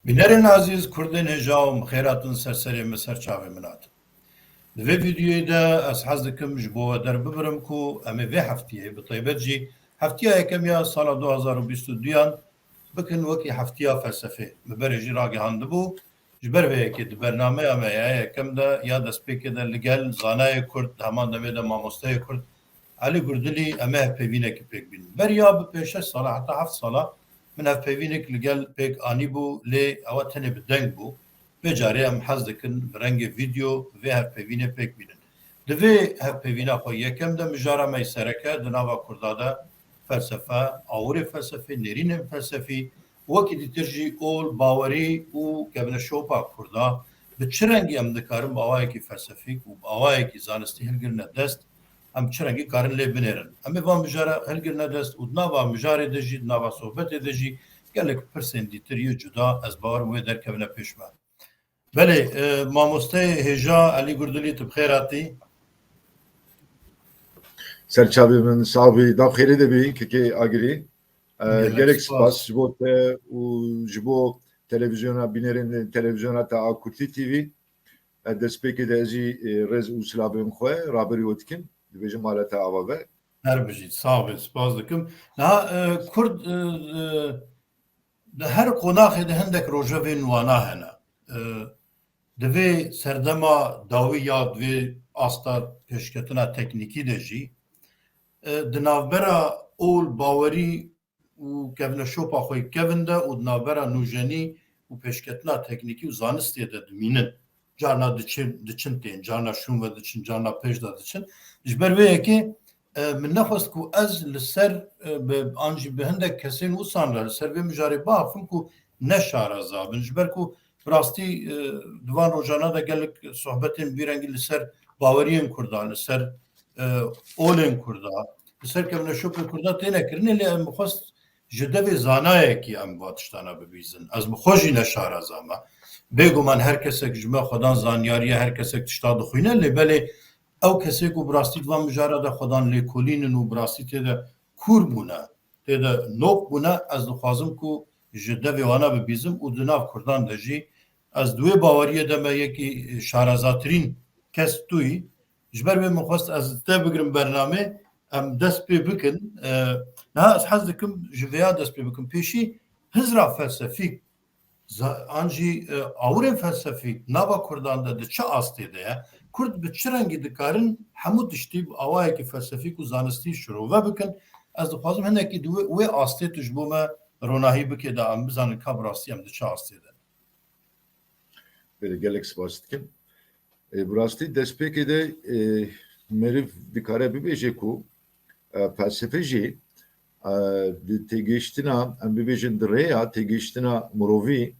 Binerin aziz Kurdên hêja û xêratin serserê min ser çavê min hatin. Di vê videoyê de ez hez dikim ji bo we derbibirim ku em ê vê heftiyê bi taybet jî heftiya yekem ya sala 2022yan bikin wekî heftiya felsefê. Bi berê jî ragihandibû ji ber vê yekê di bernameya me ya yekem de ya destpêkê de li gel zanayê Kurd heman demê de mamosteyê Kurd Elî Gurdilî em ê hevpêvînekê pêk bînin. Beriya bi pêş 6 sala heta 7 sala min hevpêvînek li gel pêk anîbû lê ew tenê bi deng bû. Vê carê em hez dikin bi rengê vîdeo vê hevpêvînê pêk bînin. Di vê hevpêvîna xwe yekem de mijara me sereke di nava Kurda de felsefe, awirê felsefê, nêrînên felsefî, wekî dîtir jî ol, bawerî û kevneşopa Kurda bi çi rengî em dikarin bi awayekî felsefîk û bi awayekî zanistî hilgirine dest em çi rengî karin lê binêrin. Em ê van mijara hilgirine dest û di nava mijarê de jî di nava sohbetê de jî gelek pirsên dîtir yê cuda ez bawerim wê derkevine pêş me. Belê mamosteyê hêja Elî Gurdilî tu bi xêr hatî? Serçavê min savî dav xêrê de bî kekê agirî. Gelek spas. spas ji bo te û ji bo televizyona bînerên televizyona te a Kurtî TV destpêkê de ez jî rêz û silavên xwe raberî we dikim dibêjim mala te ava ve. Her bijî sağ ol spas dikim. Niha Kurd di her qonaxê de hindek rojevên wana hene. Di vê serdema dawî ya di vê asta pêşketina teknîkî de jî di navbera ol bawerî û kevneşopa xwe kevin de û di navbera nûjenî û pêşketina teknîkî û zanistê de dimînin. Carna diçin tên, carna şûn ve diçin, carna pêş de diçin. Ji ber vê yekê min nexwest ku ez li ser an jî bi hindek kesên wîsan re li ser vê mijarê biafim ku ne şareza bin ji ber ku rastî di van rojana de gelek sohbetên vî rengî li ser baweriyên Kurda, li ser olên Kurda, li ser kevneşopê Kurda têne kirinê lê em bixwest ji devê zanayekî em va tiştana bibîzin. Ez bi xwe jî ne şareza me. Bêguman her kesek ji me xwedan zanyariye her kesek tişta dixwîne lê belê ew kesê ku bi rastî di van mijara de xwedan lêkolînin û bi rastî tê de kûr bûne, tê de nok bûne, ez dixwazim ku ji devê wana bibîzim û di nav Kurdan de jî ez di wê baweriyê de me yekî şarezatirîn kes tu yî. Ji ber vê min xwest ez te bigirim bernamê em dest pê bikin. Niha ez hez dikim ji vêya dest pê bikim. Pêşî hizra felsefîk an jî awirên felsefîk nava Kurdan de di çi astê de ye Kurd bi çi rengî dikarin hemû tiştî bi awayekî felsefîk û zanistî şirove bikin. Ez dixwazim hinekî di wê astê tu ji bo me ronahî bike de em bizanin ka bi rastî em di çi astê de. Böyle gelek spas dikim. Bi rastî destpêkê de meriv dikare bibêje ku felsefe jî di têgihiştina em bibêjin di rêya têgihiştina mirovî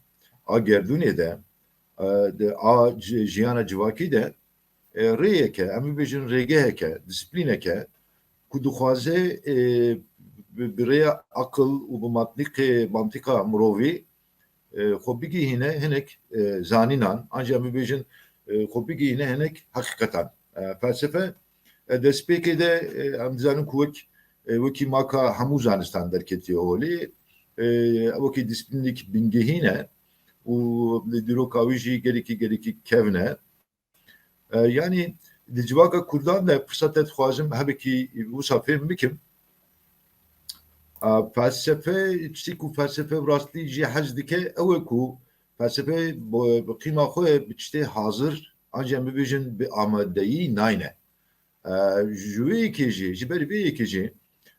a gerdûnê de di a jiyana civakî de rêyeke em bibêjin rêgeheke disiplîneke ku dixwaze bi rêya akıl û bi mantıka mirovî xwe bigihîne hinek zanînan ancak em bibêjin xwe bigihîne hinek heqîqetan. Felsefe destpêkê de em dizanin ku wekî maka hemû zanistan derketiye holê wekî disiplînlik bingehîne û li dîroka wî jî gelekî kevne. Yani di civaka Kurdan de fırsat dixwazim hebekî wisa fêm bikim. Felsefe tiştî ku felsefe rastî jî hez dike ew e ku felsefe bi qîma xwe bi tiştê hazir ancak em bibêjin bi amadeyî nayne. Ji wê yekê jî ji ber vê yekê jî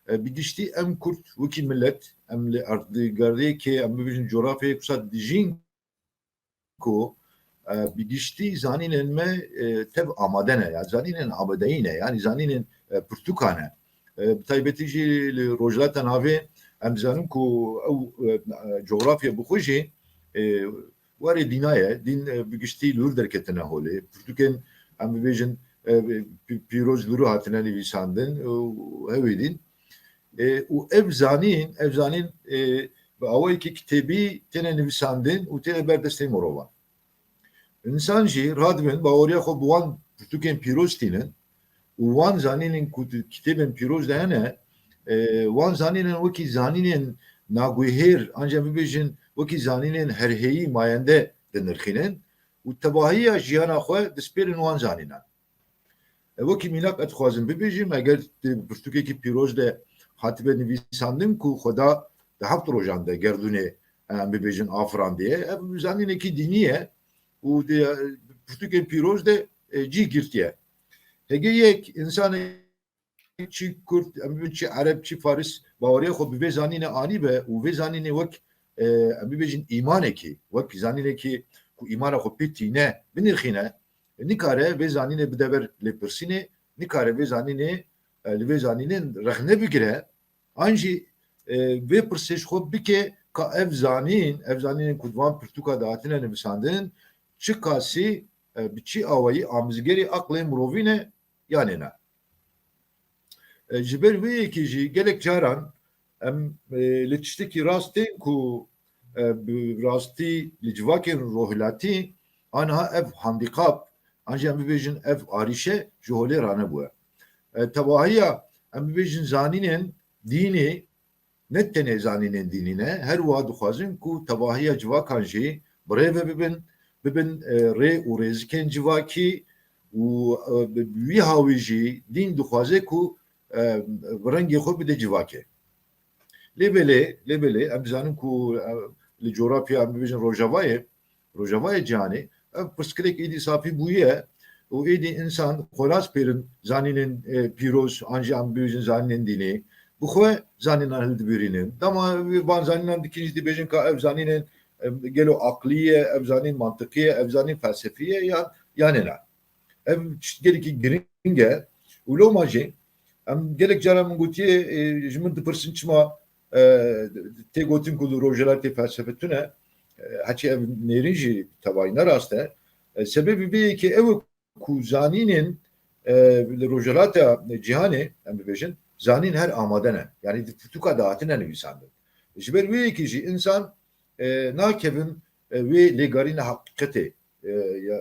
bi giştî em Kurd wekî millet em li erdêgeriyekê em bibêjin coğrafyayê wisa dijîn ku bi giştî zanînên me tev amade ne ya zanînên amadeyî ne yani zanînên pirtûkan e. Bi taybetî jî li rojhilata navê em dizanin ku ew coğrafya bi xwe jî warê dîna ye dîn bi giştî li wir derketine holê pirtûkên em bibêjin pîroz li wir hatine nivîsandin hewê dîn û ev zanîn bi awayekî kitêbî têne nivîsandin û têne ber destê mirovan. İnsan jî radibin baweriya xwe bi wan pirtûkên pîroz tînin û wan zanînên ku kitêbên pîroz de hene wan zanînên wekî zanînên nagûhêr ancak bibêjin وکی زانینین هرهی ماینده دنرخینن و تباهی جیانا خو دسپیرن وان زانینان وکی میناک اتخوازم ببیجیم اگر پرتوکی کی پیروز ده hatibe nivîsandin ku xweda di heft rojan de gerdûnê em bibêjin afirandiye ev zanînekî dînî ye û di pirtûkên pîroz de cî girtiye hêgê yek însanê çi Kurd em bibin çi Ereb çi Faris baweriya xwe bi vê zanînê anî be û vê zanînê wek em bibêjin îmanekî wek zanînekî ku îmana xwe pê tîne binirxîne nikare vê zanînê bide ber lêpirsînê nikare vê zanînê li vê zanînên rexne bigire anjî vê pirsêj xwe bike ka ev zanînên ku van pirtûka de hatine nivîsandin çi kasî bi çi awayî amizgerê aqlê mirovî ne yanê ne ji ber vê yekê jî gelek caran em li tiştekî rast tên ku bi rastî li civakên rohilatî aniha ev handîkap an jî em bibêjin ev arîşe ji holê ranebûye tevahiya em bibêjin zanînên dînê ne tenê zanînên dînî ne her wa dixwazin ku tevahiya civakan jî birêve bibin rê û rêzikên civakî û wî hawî jî dîn dixwaze ku rengê xwe bide civakê lêbelê em dizanin ku li coğrafya em bibêjin rojavayê cihanê ev pirsgirêk êdî safî bûye û êdî insan xwelas pêrin zanînên pîroz an jî em bibêjin zanînên dînê bi xwe zanînan hildibîrînin dema van zanînan dikin jî dibêjin ka ev zanînên gelo aqlî ye ev zanîn mantiqî ye ev zanîn felsefî ye yanê ne ev gelekî giring e û loma jî em gelek caran min gotiye ji min dipirsin çima tê gotin ku li rojelatê felsefe tune heçî ev nêrîn jî tevayî nerast e sebebî vê yekê ew ku zanînên li rojelata cîhanê em bibêjin zanîn her amade ne yani pirtûka de hatine nivîsandin ji ber wê yekê jî insan nakevin wê lêgarîna heqîqetê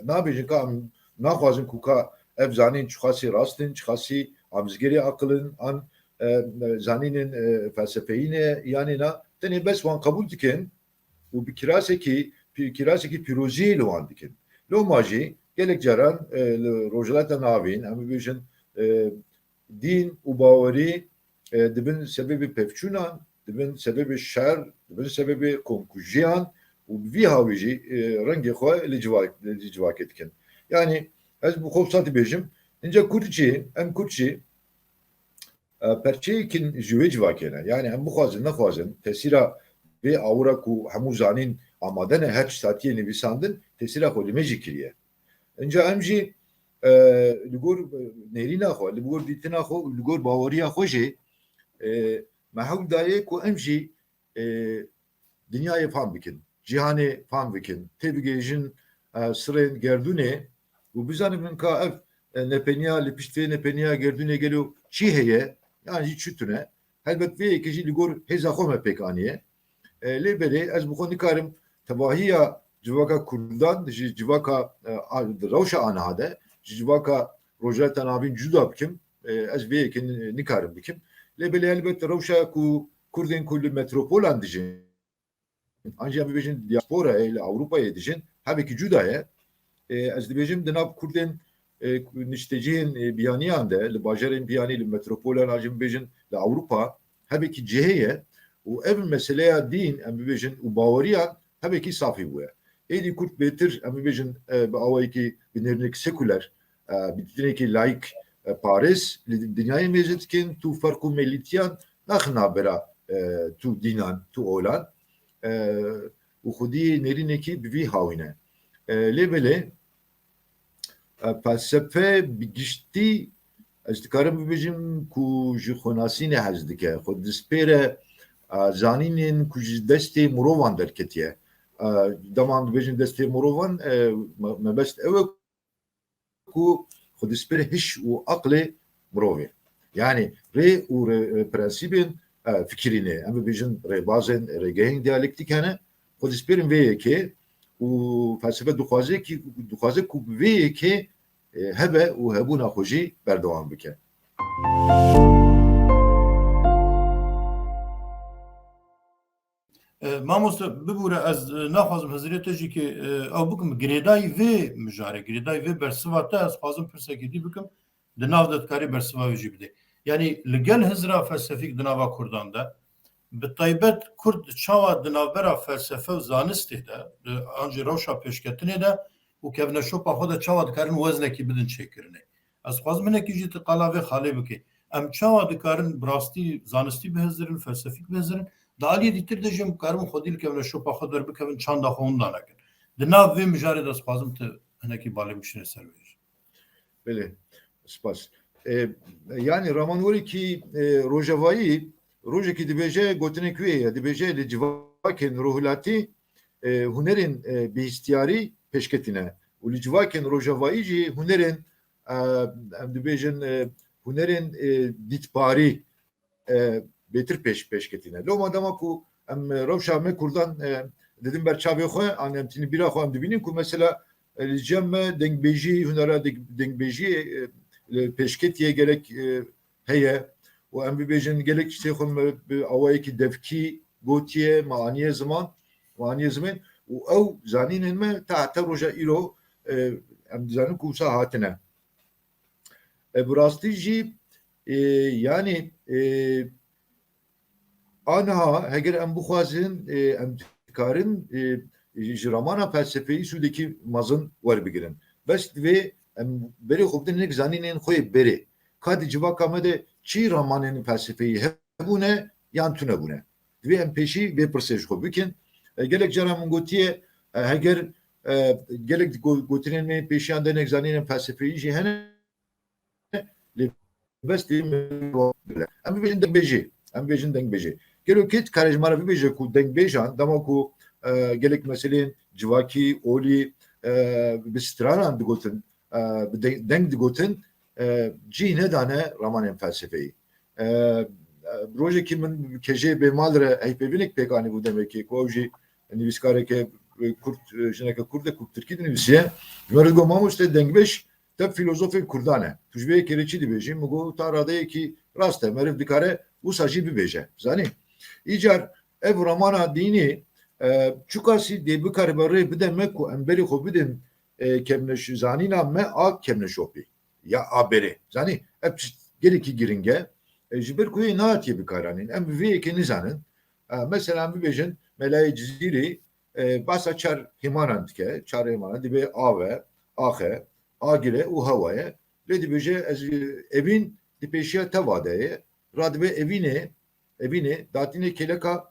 nabêjin ka em naxwazin ku ka ev zanîn çixasî rastin çixasî amizgerê aqilin an zanînên felsefeyî ne yanê ne tenê bes wan qebûl dikin û bi kirasekî pîroziyê li wan dikin loma jî gelek caran li rojelata navîn em bibêjin dîn û bawerî dibin sebebê pevçûnan dibin sebebê şer dibin sebebê komkujiyan û vî hawî jî rengê xwe li civakê dikin yani ez bi xwe wisa dibêjim inca em Kurd jî perçeyekîn ji wê civakê ne yani em bixwazin nexwazin tesîra vê awira ku hemû zanîn amade ne her satiyê nivîsandin tesîra xwe li me jî kiriye inca em jî li gor nêrîna xwe li gor dîtina xwe û li gor baweriya xwe jî me hewl daye ku em jî dinyayê fam bikin cîhanê fam bikin tê bigêjin sirên gerdûnê û bizanin ka ev nepeniya li pişt vê nepeniya gerdûnê gelo çi heye yani jî çi tune helbet vê yekê jî li gor hêza xwe me pêk aniye lêbelê ez bi xwe nikarim tevahiya civaka Kurdan ji civaka rewşa aniha de ji civaka rojelata navîn cuda bikim ez vê yekê nikarim bikim lêbelê helbet rewşa ku Kurdên ku li metropolan dijin ancak bibêjin diasporayê li Ewropayê dijin hevekî cuda ye ez dibêjim di nav Kurdên nişteciyên biyaniyan de li bajarên biyanî li metropolan an jî bibêjin li Ewropa hevekî cihê ye û ev meseleya dîn em bibêjin û baweriyan hevekî safî bûye êdî Kurd bêtir em bibêjin bi awayekî bi nêrînek sekûler bi dînekî layîk parêz li dinyayê mêze dikin tû ferq û millîtiyan naxina bera tû dînan tû olan û xwediyê nêrînekî bi vî hawîne lêbelê felsefe bi giştî ez dikarim bibêjim ku ji xwenasînê hez dike xwe dispêre zanînên ku ji destê mirovan derketiye deman dibêjin destê mirovan mebest ew e ku xwe dispêre hiş û aqlê mirovê yani rê û prensîbên fikirînê em bibêjin rêbazên rêgehên diyalektik hene xwe dispêrin vê yekê û felsefe dixwaze ku bi vê yekê hebe û hebûna xwe jî berdewam bike. Mamosta bibure ez naxwazim hezirete jî ki ew bikim girêdayî vê mijare girêdayî vê bersiva te ez xwazim pirsekê dî bikim di nav de dikarî bersiva wê jî bide. Yani li gel hizra felsefîk di nava Kurdan de bi taybet Kurd çawa di navbera felsefe û zanistê de ancî rewşa pêşketinê de û kevneşopa xwe de çawa dikarin weznekî bidin çêkirinê. Ez xwazim hinekî jî ti qala vê xalê bike. Em çawa dikarin bi rastî zanistî bihezirin, felsefîk bihezirin, di aliyê dîtir de jî em karim xwedî li kevneşopa xwe derbikevin çanda xwe hûn danakin. Di nav vê mijarê de ez xwazim tu hinekî balê bişîne ser wê. Bele, spas. Yani ramanori ki rojavayî rojekî dibêje gotinê ku ye dibêje li civakên ruhilatî hunerên bîhistiyarî pêşketîne û li civakên rojavayî jî hunerên em dibêjin hunerên dîtbarî bêtir pêşketîne. Loma dema ku em rewşa me Kurdan dedim ber çavê xwe an em tînî bîra xwe em dibînin ku mesela li cem me dengbêjî hunera dengbêjiyê pêşketiye gerek heye û em bibêjin gelek tiştê xwe bi awayekî devkî gotiye maniye ziman û ew zanînên me ta roja îro em dizanin ku wisa hatine. Bi rastî jî yani anha heger em bixwazin em dikarin ji ramana felsefeyî sûdekî mezin werbigirin. Bes divê em berê xwe bidin hinek zanînên xwe berê. Ka di civaka me de çi ramanên felsefeyî hebûne yan tunebûne. Divê em pêşî vê pirsê ji xwe bikin. Gelek cara min gotiye heger gelek gotinên me pêşiyan denek zanînên felsefeyî jî hene bes em bibêjin dengbêjî. Em bêjin dengbêjî. Gelo kêt karejmara bibêje ku dengbêjan dema ku gelek meselên civakî olî bi stranan digotin deng digotin cî nedane ramanên felsefeyî. Rojekî min kejê bêmal re heypêvinek pêk anîbû demekî ku ew jî nivîskareke Kurd jineke Kurd e ku Tirkî dinivîsiye ji me re got mamoste dengbêj te filozofê Kurdan e. Tu ji vê yekê re çi dibêjî? Min got ta radeyekî rast e meriv dikare wisa jî bibêje. Zanî? İcar ev ramana dînî çukasî dê bikare be rê bide me ku em berê xwe bidin kemneş zanîna me a kemneşopî ya a berê. Zanî ev gelekî giring e ji ber ku yê nahatiye bikaranîn. Em bi vê yekê nizanin. Mesela em bibêjin Melayê Cizîrê basa çar hêmanan dike. Çar hêmanan dibe ave, axe, agire û hewayê. Lê dibêje ez evîn di pêşiya te vadeyê radibe evînê datînê keleka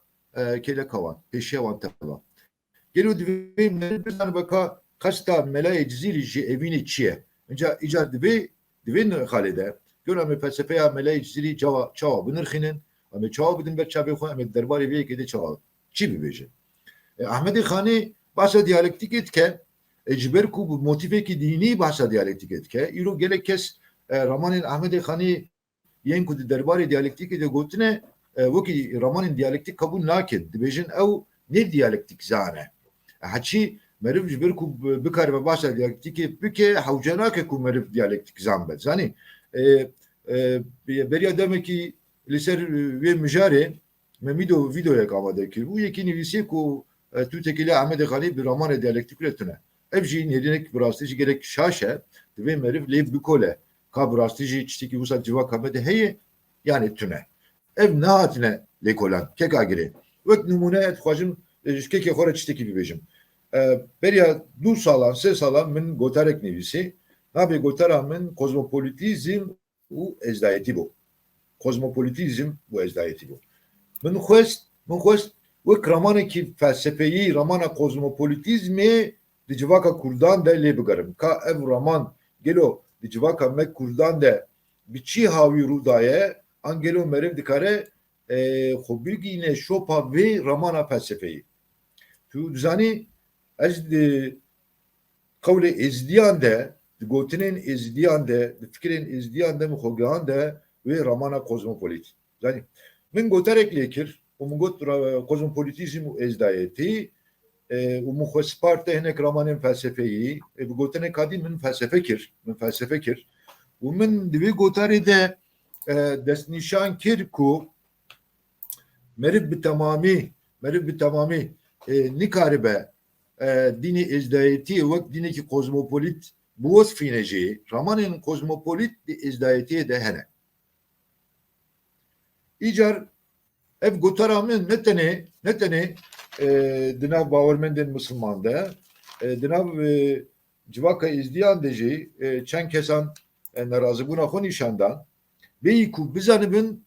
wan pêşiya wan teva. Gelo divê bir tane beka qesta Melayê Cizîrê jî evînê çi ye? İcar divê xalê de gör em felsefeya Melayê Cizîrê çawa binirxînin em çawa bidin ber çavê xwe em derbarê vê yekê de çawa çi bibêje? Ahmedê Xanî bahsa diyalektikê dike ji ber ku motivekî dînî bahsa diyalektikê dike îro gelek kes ramanên Ahmedê Xanî yên ku di derbarê diyalektikê de gotine wekî ramanên diyalektik kabûl nakin. Dibêjin ew nê diyalektik zane. Heçî meriv ji ber ku bikare bahsa diyalektikê bike hewce nake ku meriv diyalektik zan be. Zanî beriya demekî li ser wê mijarê me vîdeoyek amade kir û yekî nivîsiye ku tu tekîle Ahmedê Xanî bi ramanê diyalektik re tune. Ev jî nêrînek bi rastî jî gerek şaş e divê meriv lê bikole. Ka bi rastî jî tiştekî wisa civaka me de heye yani tune. Ev nehatine lêkolan keka girê. Wek numune dixwazim ji kekê xwe re tiştekî bibêjim. Beriya 2 salan 3 salan min gotarek nivîsî. Navê gotara min kozmopolitîzm û ezdayetî bû. Kozmopolitîzm û ezdayetî bû. Min xwest wek ramanekî felsefeyî ramana kozmopolitîzmê di civaka Kurdan de lê bigerim. Ka ev raman gelo di civaka me Kurdan de bi çi hawî rû daye an gelo meriv dikare xwe bigîne şopa vê ramana felsefeyî. Tu dizanî ez di qewlê êzdiyan de di gotinên êzdiyan de di fikirên êzdiyan de min xwe gihan de wê ramana kozmopolit. Zanî min goterek lê kir û min got kozmopolitîzm û ezdayetî û min xwe sparte hinek ramanên felsefeyî bi gotinê kadî min felsefe kir û min di vê gotarê de destnîşan kir ku meriv bi temamî meriv bi tamamî nikaribe dini ezdayeti vek dineki kozmopolit bu vesfine jî ramanên kozmopolit di ezdayetiye de hene. İcar ev gotara min ne tenê dinav bawermendên Müslüman de dinav civaka izdiyan de jî çend kesan nerazibûna xwe nîşandan bêyî ku bizanibin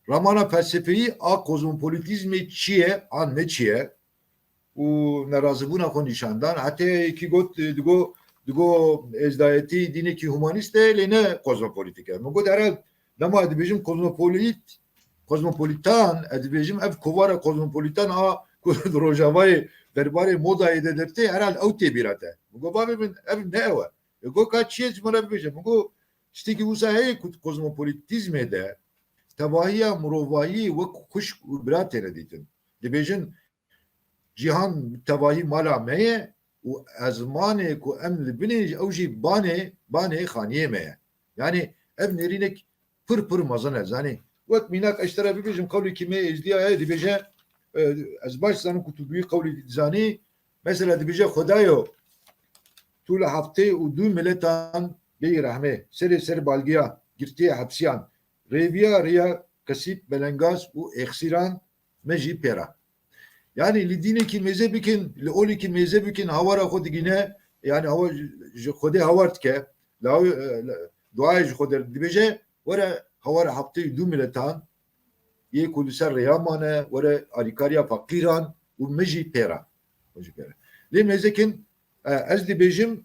ramana felsefeyi a kozmopolitizmê çi ye an ne çi ye û nerazibûna xwe nîşandan hete ki got digo ezdayetî dinekî humanîst e lê ne kozmopolitik e. Min got herel dema dibêjim kozmopolitan dibêjim ev kovara kozmopolitan a rojavayê derbarê modayê de dertê herel ew tê bîra te. Min got bavê min ev ne ew e. Got ka çi ye ji min re bibêje. Min got tiştekî wisa heye ku kozmopolitizmê de tevahiya mirovayî wek kuş û bira têne dîtin. Dibêjin cihan tevahi mala me ye û ezmanê ku em li binê ew jî banê xaniyê me ye. Yani ev nêrînek pir mezin e. Zanî wek mînak eştera bibêjim qewlekî me êzdiya ye dibêje ez baş zanim ku tu bûyî qewlê dizanî mesela dibêje Xwedayo tu li heftê û du miletan bêyî rehmê serê balgiya girtiya hepsiyan rêviya rêya kesîb belengaz û exîran me jî pêra. Yani li dinekî mêze bikin, li olekî mêze bikin hawara xwe digîne yani hawa ji Xwedê hawar dike duayê ji Xwedê dibêje were hawara heftê du miletan yê ku li ser rêya mane were alîkariya feqîran û me jî pêra. Lê mêzekin ez dibêjim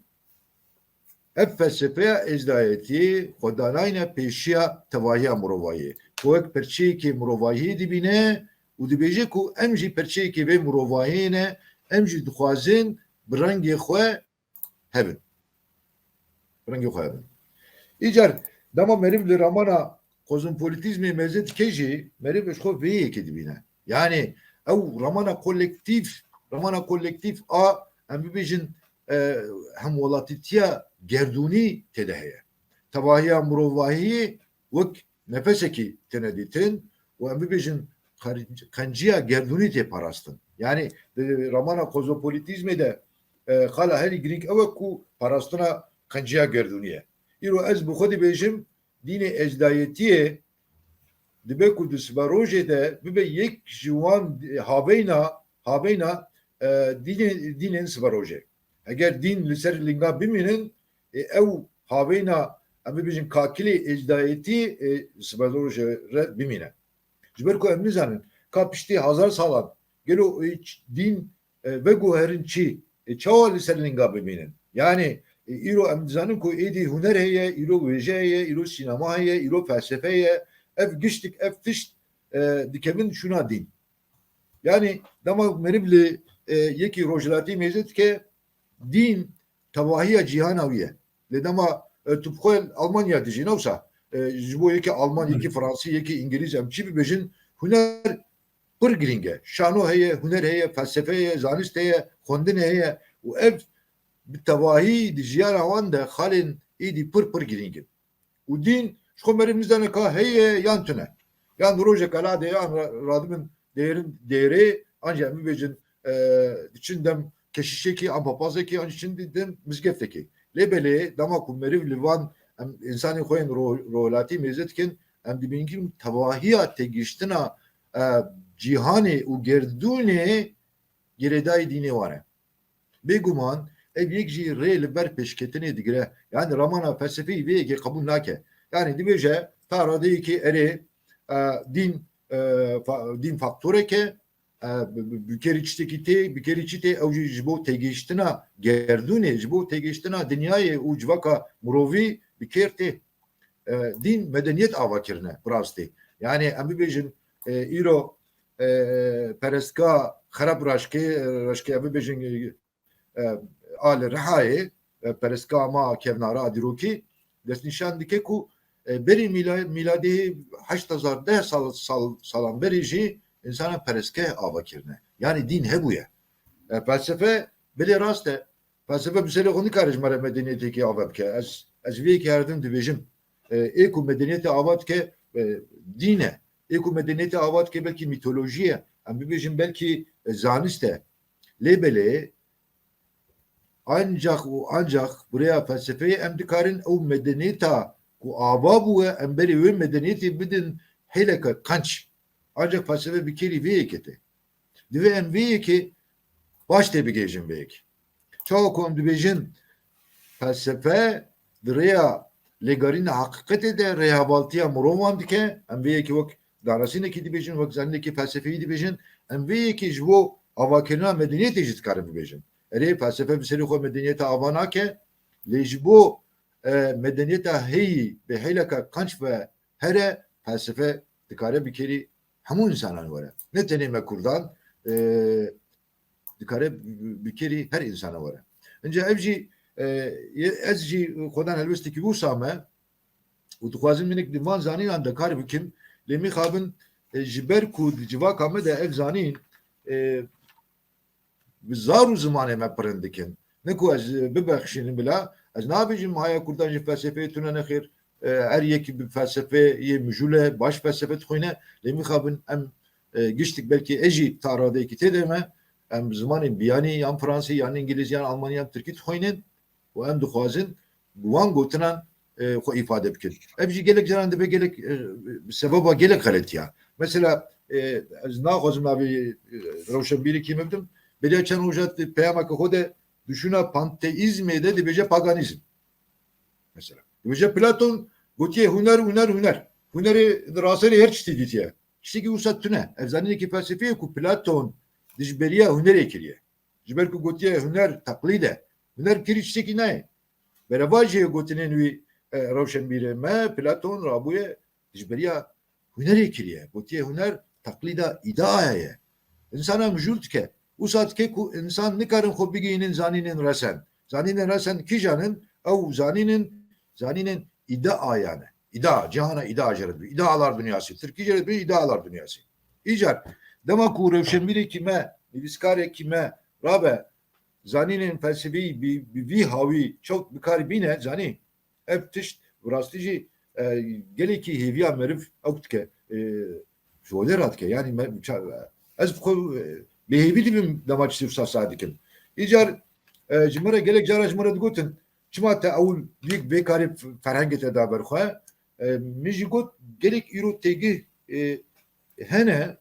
ev felsefeya ezdayetî xwedanayîne pêşiya tevahiya mirovayî. Ku wek perçeyekî mirovayî dibîne û dibêje ku em jî perçeyekî vê mirovayî ne em jî dixwazin bi rengê xwe hebin. Rengê xwe hebin. İcar dema meriv li ramana kozmopolitizmê mêze dike jî meriv ji xwe vê yekê dibîne. Yani ew ramana kolektif a em bibêjin hemwelatîtiya gerdûnî têde heye. Tevahiya mirovahiyê wek nefesekî têne dîtin û em bibêjin qenciya gerdûnî tê parastin. Yani ramana kozmopolitizmê de xala herî girîng ew e ku parastina qenciya gerdûnî ye. Îro ez bi xwe dibêjim dînê ejdayetiyê dibe ku di sibarojê de bibe yek ji wan haveyna dînên sibarojê. Eger dîn li ser linga bimînin ew haveyna em bibêjin kakilê ejdayetî sibarojê re bimîne. Ji ber ku em nizanin ka piştî hazar salan gelo dîn veguherin çi çawa li ser linga bimînin. Yani îro em dizanin ku êdî huner heye, îro wêje heye, îro sînema heye, îro felsefe heye, ev giştik, ev tişt dikevin şuna dîn. Yani dema meriv li yekî rojhilatî mêze dike dîn tevahiya cîhana wî ye. Lê dema tu bixwe Almanya dijî newsa ji bo yekî Alman, yekî Fransî, yekî İngiliz em çi bibêjin huner pir girîng e. Şano heye, huner heye, felsefe heye, zanist heye, xwendin heye û ev bi tevahî di jiyana wan de xalên êdî pir girîng in. Û dîn ji xwe meriv nizane ka heye yan tune. Yan rojek elade yan radibin değerê anca em bibêjin diçin dem keşişekî an papazekî an çin dem mizgeftekî. Lêbelê dema ku meriv li van em insanê xwe yên rohlatî mêze dikin em dibînin tevahiya têgihiştina cîhanê û gerdûnê girêdayî dînê wan e. Bêguman ev yek jî rê li ber pêşketinê digire. Yani ramana felsefeyî vê yekê qebûl nake. Yani dibêje ta radeyekî erê dîn faktoreke bir kere çi tê ew jî ji bo têgihiştina gerdûnê ji bo têgihiştina dinyayê û civaka mirovî bi kêr tê. Dîn medeniyet avakirine rastî. Yani em bibêjin îro perestka xerab raşkê em bibêjin a li Rihayê perestka ma kevnara dîrokî destnîşan dike ku berî miladê 8010 salan berî jî insana pereske avakirine. Yani din hebûye. Felsefe bilê rast e. Felsefe bi serê xwe nikare ji me re medeniyeteke ava bike. Ez vê yekê herdim dibêjim ê ku medeniyetê ava dike dîn e. Ê ku medeniyetê ava dike belkî mitolojiye em bibêjin belkî zanist e lêbelê ancak buraya felsefeyi em dikarin ew medeniyeta ku ava bûye em berê wê medeniyetê bidin hêleka qenç ancak felsefe bir kerî vê yekê divê em vê yekê baş tê bigêjin vê yekê çawa ku em dibêjin felsefe di rêya lêgerîna heqîqetê de rêhevaltiya mirovan dike em vê yekê wek danasînekî dibêjin wek zanînekî felsefeyî dibêjin em vê yekê ji bo avakirina medeniyetê jî dikarin bibêjin erê felsefe bi serê xwe medeniyeta ava nake lê ji bo medeniyeta heyî bi hêleka qenç ve here felsefe dikare bir kerî hemû insanan were ne tenê me Kurdan dikare bir kerî her insana were inca ev jî ez jî xwedan helbestekî wisa me û dixwazim minik di van zanînan de kar bikim lê mixabin ji ber ku di civaka me de ev zanîn bi zar û zimanê me pirin dikin ne ku ez bibexşînim bila ez nabêjim haya Kurdan ji felsefeyê tune nexêr her yekî bi felsefeyê mijûle baş felsefe dixwîne lê mixabin em giştik belkî ez jî taradeyekî têde me em bi zimanên biyanî yan Fransî yan İngilîz yan Almanî yan Tirkî dixwînin û em dixwazin bi wan gotinan xwe îfade bikin ev jî gelek caran dibe gelek sebeba gelek xeletiya mesela ez naxwazim navê rewşenbîrîkî me bidim belê çend roja peyameke xwe de düşüna panteîzmê de dibêje paganîzm mesela dibêje Platon gotiye huner hunerê di raserê her tiştî dîtiye tiştekî wisa tune ev zanînekî felsefeyê ku Platon di beriya hunerê kiriye ji ber ku gotiye huner teqlîd e huner kirî tiştekî nayê bereva jê gotinên wî rewşenbîrê me Platon rabûye ji beriya hunerê kiriye gotiye huner teqlîda îdeaya ye insana mijûl dike wisa dike ku insan nikarin xwe bigihînin zanînên resen zanînên resen kîjanin ew zanînên îdeayan e îdea cihana îdea jere îdealar dünyasî Tirkî jere bir îdealar dünyasî îcar dema ku rewşenbîrekî me nivîskarekî me rabe zanînên felsefeyî bi vî hawî çok bikar bîne zanî ev tişt rastî jî gelekî hêviya meriv ew dike şolê radike yani ez bêhêvî dibim dema tiştî wisa sa dikim îcar ji me re gelek cara ji me re digotin çima te ewl yek vê karê ferhengê te da berxwe min jî got gelek îro têgih hene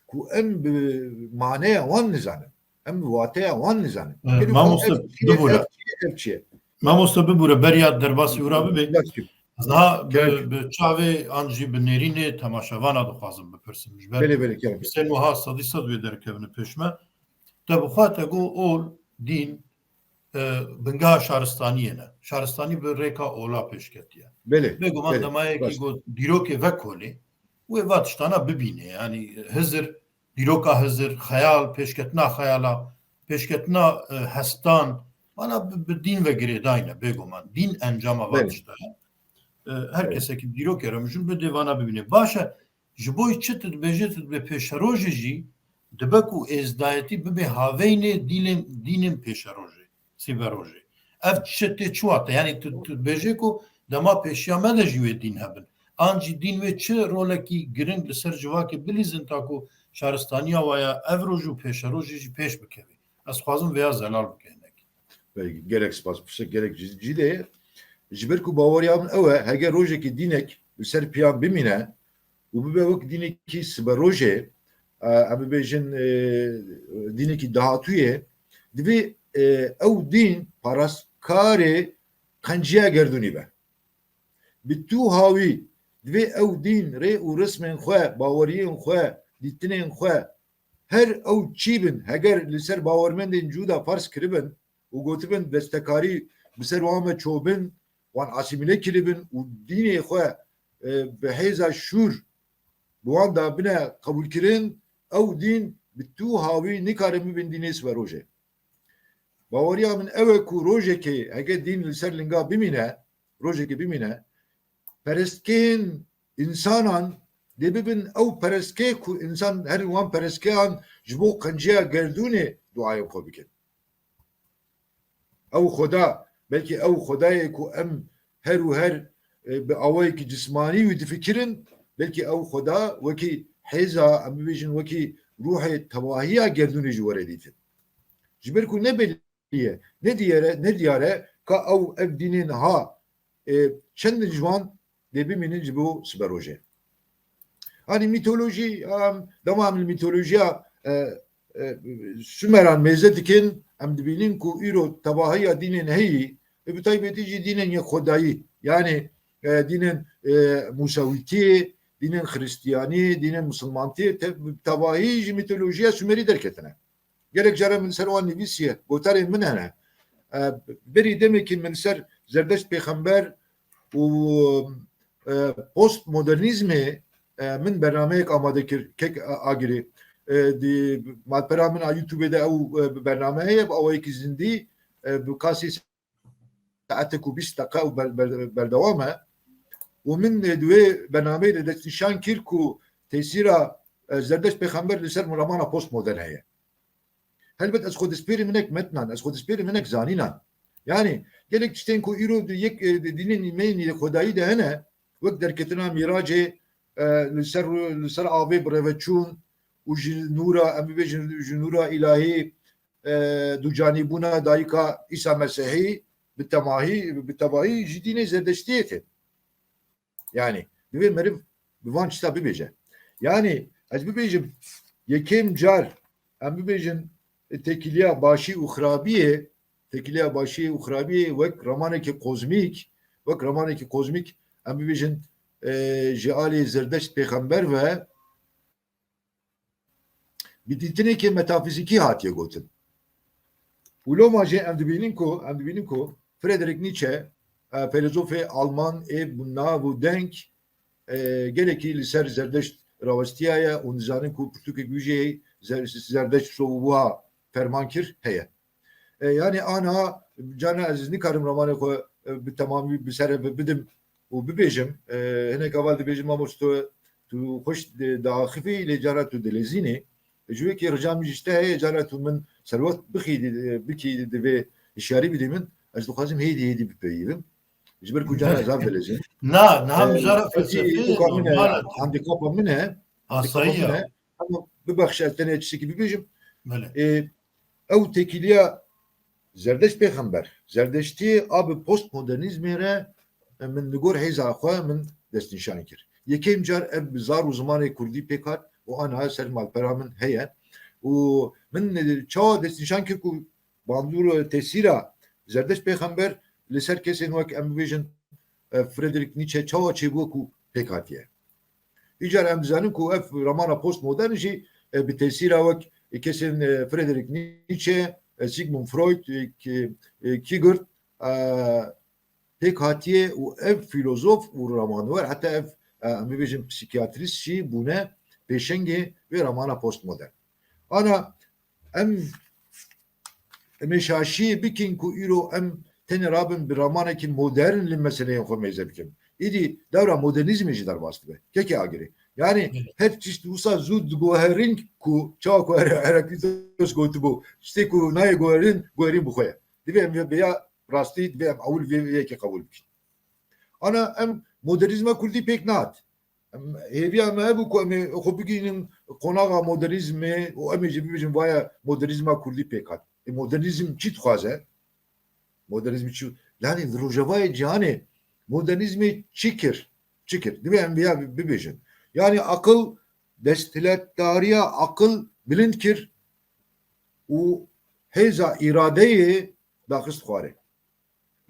ku em bi maneya wan nizanin em bi wateya wan nizanin Mamoste bibûre mamoste bibûre beriya derbasî wira bibe daha bi çavê an jî bi nêrînê temaşevana dixwazim bipirsim ji ber sên wiha sedî sed wê derkevine pêş me te bixwe te got ol dîn bingeha şaristaniyê ne şaristanî bi rêka ola pêşketiye bêguman demayekî got dîrokê vekolê wê va tiştana bibîne yani hizir dîroka hizir xeyal pêşketina xeyala pêşketina hestan bana bi dîn ve girêdayne bêguman dîn encama va tişta her kesekî dîrokê re mijûl bide vana bibîne baş e ji bo çi tu dibêje tu dibe pêşerojê jî dibe ku êzdayetî bibe haveyne dînên pêşerojê sîberojê ev çi tê çiwate yani tu dibêje ku dema pêşiya me de jî wê dîn hebin an jî dîn wê çi rolekî giring li ser civakê bilîzin ta ku şaristaniya waya ev roj û pêşerojê jî pêş bikeve ez xwazim vêya zelal bike hinek gerek spas gerek cîdê ji ber ku baweriya min ew e heger rojekî dînek li ser piyan bimîne û bibe wek dînekî siberojê em bibêjin dînekî dahatûyê divê ew dîn parastkarê qenciya gerdûnî be bi tû hawî divê ew dîn rê û rismên xwe baweriyên xwe dîtinên xwe her ew çî bin heger li ser bawermendên cuda fers kiribin û gotibin destekarî bi ser wan me çûbin wan asîmîle kiribin û dînê xwe bi hêza şûr bi wan da bine qebûlkirin ew dîn bi tû hawî nikarin bibin dînê siberojê baweriya min ew e ku rojekê heger dîn li ser linga bimîne rojekê bimîne perestkên insanan dê bibin ew perestkê ku insan her wan perestkeyan ji bo qenciya gerdûnê duayê xwe bikin ew xweda belkî ew xwedayê ku em her û her bi awayekî cismanî wî difikirin belkî ew xweda wekî hêza em bibêjin wekî ruh tevahiya gerduni jware dîtin. Ji ber ku ne beliye ne diyare ka ev dînên ha çend ciwan dê bimînin ji bo siberoje. Hani mitoloji devam mitolojiya Sümeran meze dikin em dibînin ku îro tevahiya dînên heyî bi taybetî jî dînên yek xwedayî yani dînên Musawîtiyê, dînên Xristiyanî, dînên Musulmantiyê tevahî ji mitolojiya Sümerî derketine. Gelek jara min ser wan nivîsiye gotarên min hene. Berî demekî min ser zerdeşt pêxember û postmodernîzmê min bernameyek amade kir kek agirê di malpera min a YouTube'de ew bername heye ew yekî zindî bi kasî saetek û 20 deqa û berdewam e û min divê bernameyê de destnîşan kir ku tesîra zerdeşt pêxember li ser ramana postmodern heye. Helbet ez xwe destpêrê minek metnan, ez xwe destpêrê minek zanînan. Yani gelek tiştên ku îro yek dînên îmeyî xwedayî de hene wek derketina mîracê li ser avê bi reveçûn û ji nûra em bibêjin ji nûra îlahî ducanîbûna dayîka İsa Mesihî bi tevahî ji dînê zerdeştiyê tê. Yani divê meriv bi van tişta bibêje. Yani ez bibêjim yekêm car em bibêjin tekiliya başî û xirabiyê wek ramanekî kozmîk em bibêjin ji alê zerdeşt pêxember ve bi dîtinekê metafîzîkî hatiye gotin. û loma jê em dibînin ku Friedrich Nietzsche filozofê Alman ê nav û denk gelekî li ser zerdeşt rawestiyaye û nizanin ku pirtûkek wî jê zerdeşt sobûbûha ferman kir heye. Yani ana cana ez nikarim ramanê xwe bi temamî bi ser bidim û bibêjim hinek aval dibêjim mamoste tu xweş diaxivî lê cara tu dilezînî ji wekî ricam jî tişte heye cara tu min serwet bikî divê hişyarî bidî min ez dixwazim hêdî bipeyivim ji ber ku cara ez av dilezîn Na jara felsefê handikapa min e asayî ama bibexşe ez tenê tiştekî bibêjim belê ew tekîliya zerdeşt pêxember zerdeştiyê a bi postmodernîzmê re min li gor hêza xwe min destnîşan kir. Yekêm car ev bi zar û zimanê Kurdî pêk hat û aniha ser malpera min heye û min çawa destnîşan kir ku bandûr tesîra zerdeşt pêxember li ser kesên wek em bibêjin Friedrich Nietzsche çawa çêbû ku pêk hatiye. Îcar em dizanin ku ev ramana postmodern jî bi tesîra wek kesên Friedrich Nietzsche, Sigmund Freud, Kierkegaard pêk hatiye û ev filozof û ramanwer heta ev em bibêjin psîkiyatrîst jî bûne pêşengê vê ramana postmodern. Ana em ê bikin ku îro em tenê rabin bi ramanekî modern li meseleyên xwe mêze bikin. İdî dewra modernîzmê jî derbas dibe. Kekê agirê. Yani her çeşit wisa zû diguherîn ku çawa ku Heraklitos gotibû tiştê ku nayê guherîn bixwe. Divê em vêya rastî divê em ewil vê yekê qebûl bikin. Ana em modernîzma Kurdî pêk nehat. Hêviya me hebû ku em ê xwe bigînin qonaxa modernîzmê û em ê jî bibêjin vaya modernîzma Kurdî pêk hat. Modernîzm çi dixwaze? Modernîzm çi yani rojavayê cihanê modernîzmê çi kir? Divê em vêya bibêjin. Yani akıl destilettariya akıl bilind kir û hêza îradeyê daxist xwarê.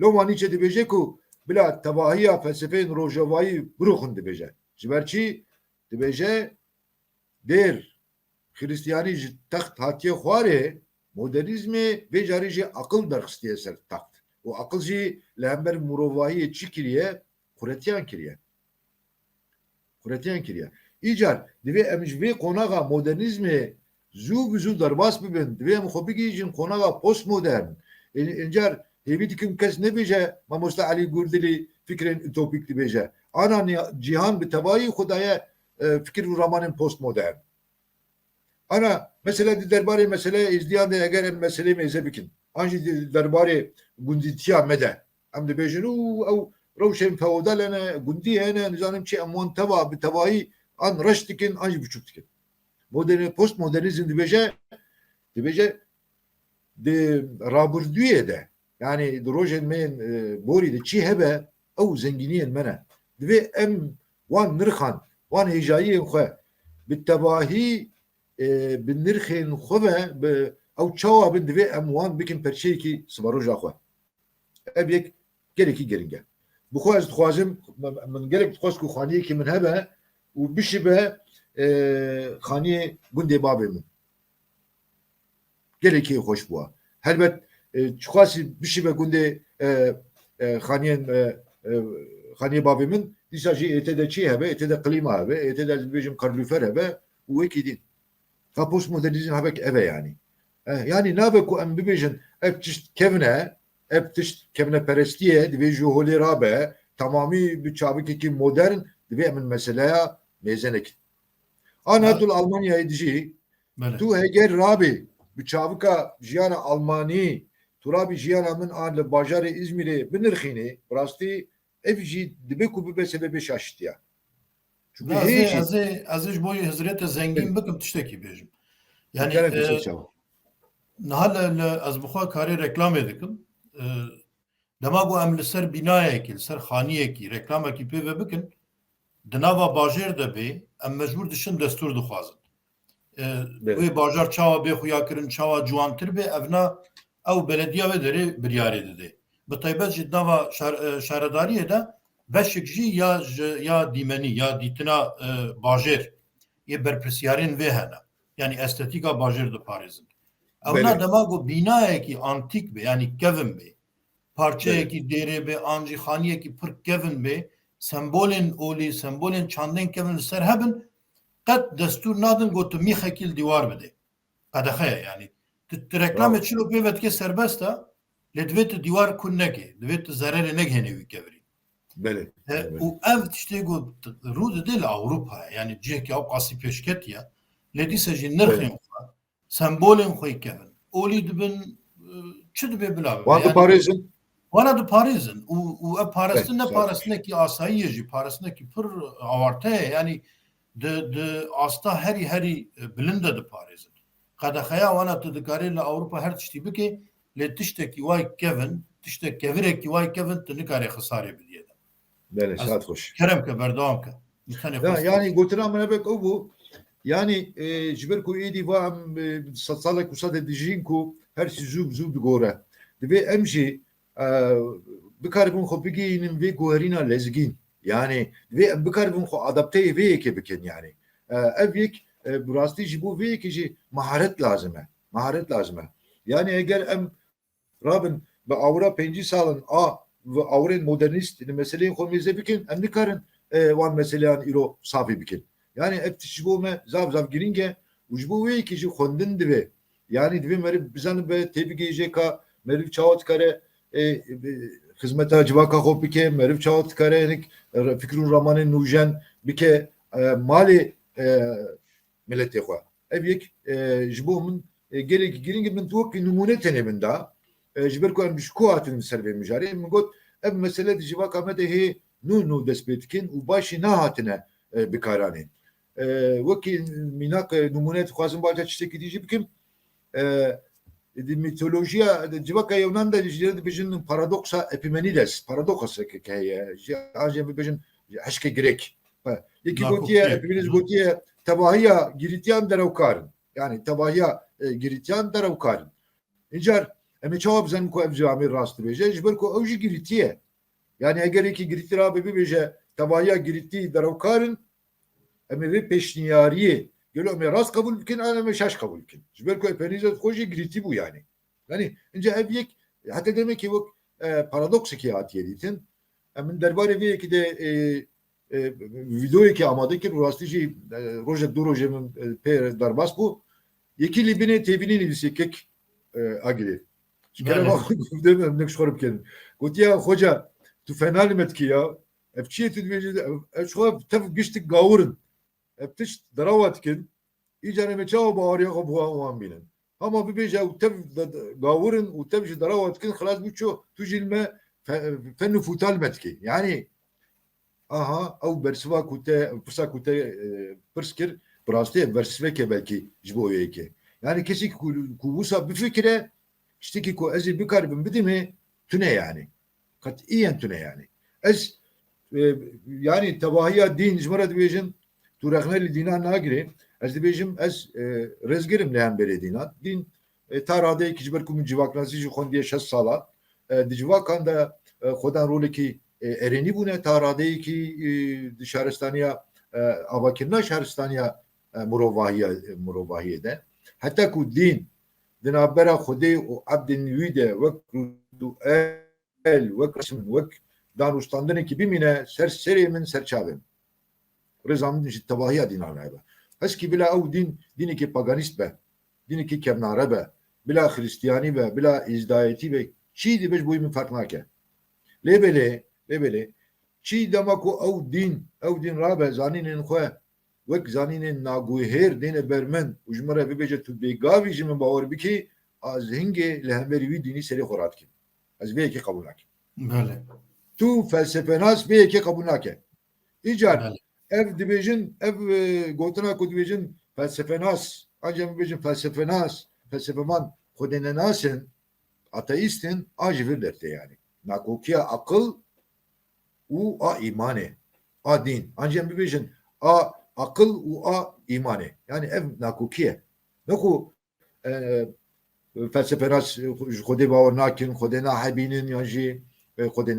Loma Nietzsche dibêje ku bila tevahiya felsefeyên rojavayî biroxin dibêje. Ji ber çi dibêje dêr Xristiyanî ji text hatiye xwarê modernîzmê vê carî jî akıl derxistiye ser text. û akıl jî li hember mirovahiyê çi kiriye? Quretiyan kiriye. İcar divê em ji vê qonaxa modernîzmê zû bi zû derbas bibin. Divê em xwe bigîjin qonaxa postmodern. Încar hêvî dikim kes nebêje Mamoste Elî Gurdilî fikrên ütopîk dibêje. Ana cîhan bi tevahî xwe daye fikir û ramanên postmodern. Ana mesela di derbarê meseleyê êzdiyan de eger em meseleyê mêze bikin. An jî derbarê gundîtiya me de em dibêjin û ew rewşên feodal hene, gundî hene, nizanim çi em wan teva bi tevahî an reş dikin, an jî biçûk dikin. post modernizm dibêje de rabirduye de yani di rojên me borî de çi hebe ew zenginiyên me ne divê em wan nirxan wan hêjayiyên xwe bi tebahî bi nirxên xwe ve bi ew çawa bin divê em wan bikin perçeyekî sibaroja xwe ev yek gelekî giring e bi xwe ez dixwazim min gelek dixwaz ku xaniyekî min hebe û bişibe xaniyê gundê bavê min gelekî hoş bûye helbet çixwasî bişibe gundê xaniyên xaniyê bavê min dîsa jî êtê de çi hebe êtê de klîma hebe êtê de dibêjim kalorifer hebe û wekî din ka postmodernîzm hebek ev e yanî yani nabe ku em bibêjin ev tişt kevne ev tişt kevneperestiye divê ji holê rabe tamamî bi çavekekî modern divê em meseleya mêzenekin ana dul Almanyayê dijî tu heger rabê bi çavika jiyana Almanî turabî jiyana min an li bajarê İzmîrê binirxînî rastî ev jî dibe ku bibe sebebê şaştiya çünkü ez ji bo hizrete zengîn bikim tiştekî bêjim yani niha ez bixwe karê reklamê dikim dema ku em li ser bînayekî li ser xaniyekî reklamekî pê ve bikin di nava bajêr de bê em mecbûr dişin destûr dixwazin wê bajar çawa bê xuyakirin çawa ciwantir bê evna ew belediya ve derê biryarê dide bi taybet jî nava şaredariyê de beşek jî ya dîmenî ya dîtina bajêr yê berpirsyarên vê hene yani estetîka bajêr diparêzin evna dema ku bînayekî antîk bê yani kevin bê parçeyekî dêrê bê an jî xaniyekî pir kevin bê sembolên olî sembolên çandên kevin li ser hebin qet destûr nadin got tu mîxekî li dîwar bide qedexeye yani tu reklamê çilo pê vedike serbest e lê divê tu dîwar kûn neke divê tu zererê negihenî wî kevirî û ev tiştê got rû dide li Ewropayê yani cihekî ew qasî pêşketiye lê dîsa jî nirxên xwe sembolên xwe kevin olî dibin çi dibe bila wan diparêzin wana diparêzin û ev parastin ne parastinekî asayî ye jî parastinekî pir awarte ye yani di asta herî bilind de diparêzin qedexeya wana tu dikarî li Ewropa her tiştî bike lê tiştekî way kevin tiştek kevirekî way kevin tu nikarî xisarê bidîye de saat hoş kerem ke berdewam ke yani gotina min hebek ew bû yani ji ber ku êdî va em salek û sadê dijîn ku her çî zû digore divê em jî bikaribûn xwe bigihînin vê guherîna lezgîn yani divê em bikaribûn xwe adapteyê vê yekê bikin yani ev yek bi rastî ji bo vê yekê jî meharet lazim e yani eger em rabin bi awra pêncî salin ve awrên modernîst li meseleyên xwe mêze bikin em nikarin wan meseleyan îro safî bikin yani ev ji bo me zav giring e û ji bo wê yekê jî xwendin divê yani divê meriv bizanin be têbigehêje ka meriv çawa dikare xizmeta civaka xwe bike meriv çawa dikare hinek fikrûn ramanên nûjen bike malê milletê xwe ev yek ji bo min gelekî giring min wekî numûne tenê min da ji ber ku em ji ku hatin ser vê mijarê min got ev mesele di civaka me de hê nû dest pê dikin û başî nehatine bikaranê wekî mînak numûne dixwazim baca tiştekî dî jî bikim di mitolojiya civaka Yunan da jî dibêjin paradoksa Epimenides paradoksek heye jî bibêjin hişkê girêk yekî gotiye Epimenides gotiye tebahiya girîtiyan derewkarin yani tebahiya girîtiyan derewkarin încar em ê çawa bizanin ku ev jî amê rast dibêje ji ber ku ew jî girîtiye yani eger yekî girîtî rabe bibêje tebahiya girîtî derewkarin em ê vê pêşniyariyê gelo em ê rast qebûl bikin em ê şaş qebûl bikin ji ber ku Epimenides xwe jî girîtî bû yani yani ince ev yek heta demekî wek paradoksekî hatiye dîtin em min derbarê vê yekî de videoyekî amade kir rastî jî rojek du rojê min pê derbas bû yekî lê binê têbînê nivîsêkek agirê ji kere nek xwe bikin gotiya hoca tu fena li me dikî ya ev çi yê tu dibêjî ev xwe tev giştik gawirin ev tişt derawa dikin îcar em ê çawa baweriya xwe bi wan bînin ama bibêje ew tev gawirin û tev ji derawa dikin xilas bû ço tu jî li me fen û fûta li me dikî yani aha ew bersiva ku te pirsa ku te pirs kir براستی ورسفه که belki جبویه که yani kesi kubusa bir fikre işte ki ko ezi bir karibim bidi mi tüne yani katiyen tüne yani ez yani tebahiya din jmara dibêjin tu rexnelî dînan nagirê ez dibêjim ez rezgirim lê hemberê dînan dîn ta radeyekî ji ber ku min civaknasî jî xwendiye 6 sala di civakan de xwedan rolekî erênî bûne ta radeyekî di şaristaniya avakirina şaristaniya mirovahiyê de heta ku dîn di navbera Xwedê û ebdên wî de wek el wek resm wek danûstandanekî bimîne ser serê min serçavê min rêza min ji tebahiya dînan hebe heskî bila ew dînekî paganîst be dînekî kevnare be bila xristiyanî be bila îzdayetî be çî dibe ji bo min ferq nake lêbelê çî dema ku ew dîn rabe zanînên xwe wek zanînên nagûhêr dêne ber min û ji min re bibêje tu bêgavî ji min bawer bikî az hingê li hemberî wî dînî serê xwe radikim ez vê yekê qebûl nakim tu felsefenas vê yekê qebûl nake îcar ev dibêjin ev gotina ku dibêjin felsefenas ancak bibêjin felsefeman xwedê nenasin ateîstin a ji vir dertê yani nakokiya akıl û a îmanê a dîn ancak bibêjin a akıl û a îmanê yani ev nakokiye neku felsefenas ji xwedê bawer nakin xwedê nahebînin yan jî xwedê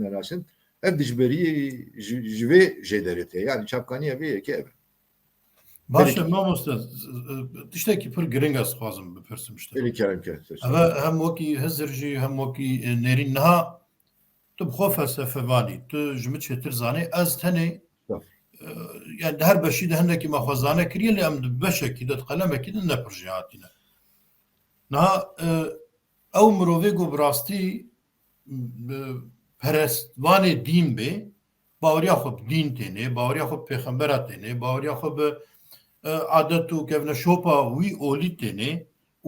nenasin ev dijberî ji vê jêderê yani çapkaniya vê yekê ev باشه مامۆستا tiştekî pir giring ez dixwazim bipirsim işte ev hem wekî hizir jî hem wekî nêrîn niha tu bi xwe felsefelanî tu ji min çêtir zanî ez tenê yani her beşî de hinekî me xwezane kiriye lê em di beşekî de qalemekî de nepir jî hatîne niha ew mirovê got bi rastî perestvanê dîn bê baweriya xwe bi dîn têne baweriya xwe bi pêxembera têne baweriya xwe bi adet û kevneşopa wî olî têne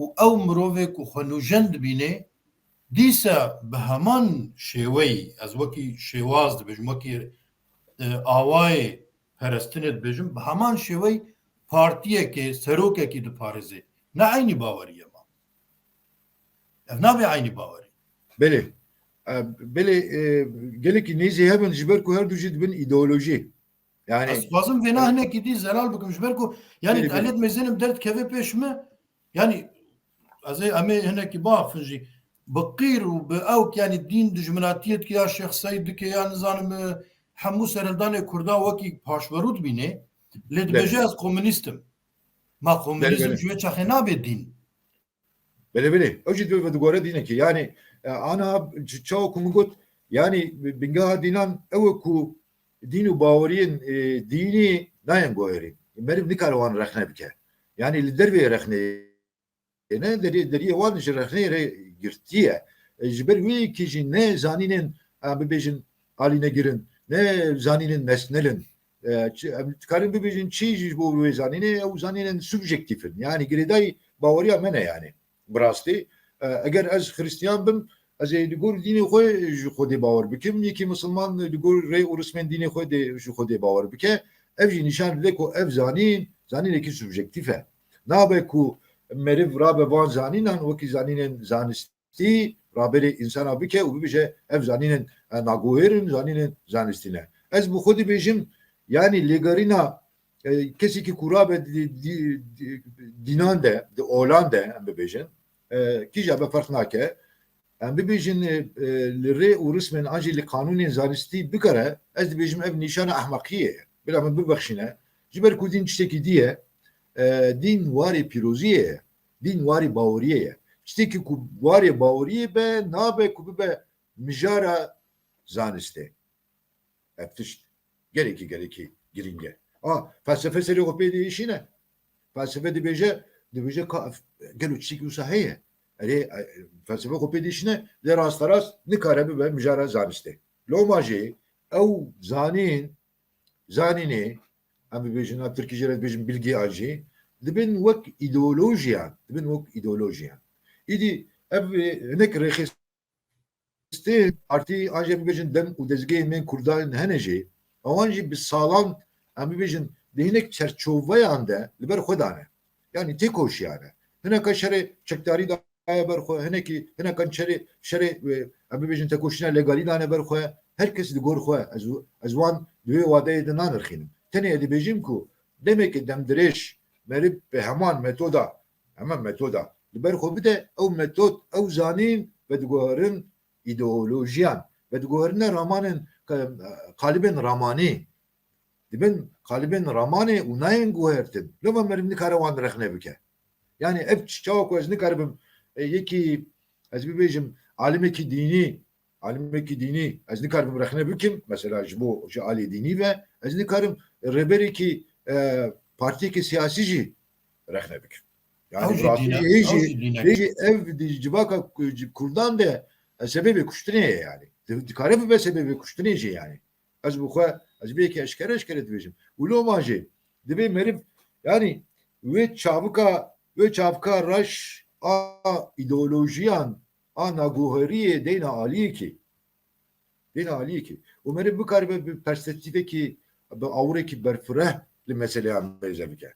û ew mirovê ku xwe nûjen dibîne dîsa bi heman şêweyî ez wekî şêwaz dibêjim wekî awayê perestinê dibêjim bi heman şêweyî partiyekê serokekî diparêze ne aynî baweriye ma ev nabe aynî bawerî belê gelekî nêzî hebin ji ber ku her du jî dibin îdeolojî yani ez dixwazim vê na hinekî dî zelal bikim ji ber ku yani elêt mêzenim derd keve pêş me yani ez ê em ê hinekî baxin jî bi qîr û bi ew yani dîn dijminatiyet ya Şex Seîd dike ya nizanim hemû serhildanê Kurdan wekî paşverû dibîne lê dibêje ez komûnîstim ma komûnîzm ji wê çaxê nabe dîn belê ew jî dibe digore dînekî yani ana çawa ku min got yani bingeha dînan ew e ku dîn û baweriyên dînî nayên goherîn meriv nikare wan rexne bike yani li dervê rexneyê ne deriyê wan ji rexneyê re girtiye ji ber wê yekî jî ne zanînên bibêjin alîne girin ne zanînên mesnelin dikarin bibêjin çi ji bo wê zanînê ew zanînên subjektifin yani girêdayî baweriya me ne yani bi rastî eger ez xristiyan bim ez ê li gor dînê xwe ji Xwedê bawer bikim yekî misilman li gor rê û rismên dînê xwe de ji Xwedê bawer bike ev jî nîşan dide ku ev zanînekî subjektif e nabe ku meriv rabe van zanînan wekî zanînên zanistî raberê insana bike û bibêje ev zanînên nagûhêrin zanînên zanistî ne ez bi xwe dibêjim yani lêgerîna kesekî ku rabe dînan de di olan de em bibêjin kîja be ferq nake em bibêjin li rê û rismên an jî li qanûnên zanistî bikare ez dibêjim ev nîşana ehmeqiyê ye bila min bibexşîne ji ber ku dîn tiştekî diye dîn warê pîroziyê ye dîn warê baweriyê ye tiştekî ku warê baweriyê be nabe ku bibe mijara zanistê ev tişt gelekî giring e felsefe serê xwe pê diêşîne felsefe dibêje gelo tiştekî wisa heye felsefe xwe pê diêşîne lê rasterast nikare bibe mijara zanistê loma jî ew zanînê em bibêjin ev tirkî re dibêjin bilgiya jî dibin wek îdeolojiyan îdî ev hinek rêxistê partî an jê bibêjin dem û dezgehên bên Kurdan hene jî ewan jî bi salan em bibêjin hinek çerçoveyan de li ber xwe dane. Yani tek hoş yani. Hineka şerê çekdarî da ber xwe, hinekî hinekan şerê em bibêjin tekoşîna legalî dane ber xwe. Herkes di gor xwe ez wan di wê wadeyê de nanirxînim. Tenê dibêjim ku demekî demdirêj merî bi heman metoda li ber xwe bide ew metod ew zanîn ve diguherin ideolojiyan ve diguherine ramanên qalibên ramanî dibin qalibên ramanê û nayên guhertin. Leva merî nikare wan rexne bike. Yani ev çawa ku ez nikaribim yekî ez bibêjim alimekî dînî ez nikaribim rexne bikim mesela ji bo ji alî dînî ve ez nikarim rêberekî partiyekî siyasî jî rexne bikim. Yani rastî ev civaka Kurdan de sebebê kuştinê yani. Dikare bibe sebebê kuştinê jî yani. Ez bu xwe ez bêyekî eşkere dibêjim. Û loma jê divê meriv yani wê çavka reş a ideolojiyan a naguheriyê deyna aliyekî û meriv bikaribe bi perspektîvekî bi awrekî berfireh li meseleyan bêje bike.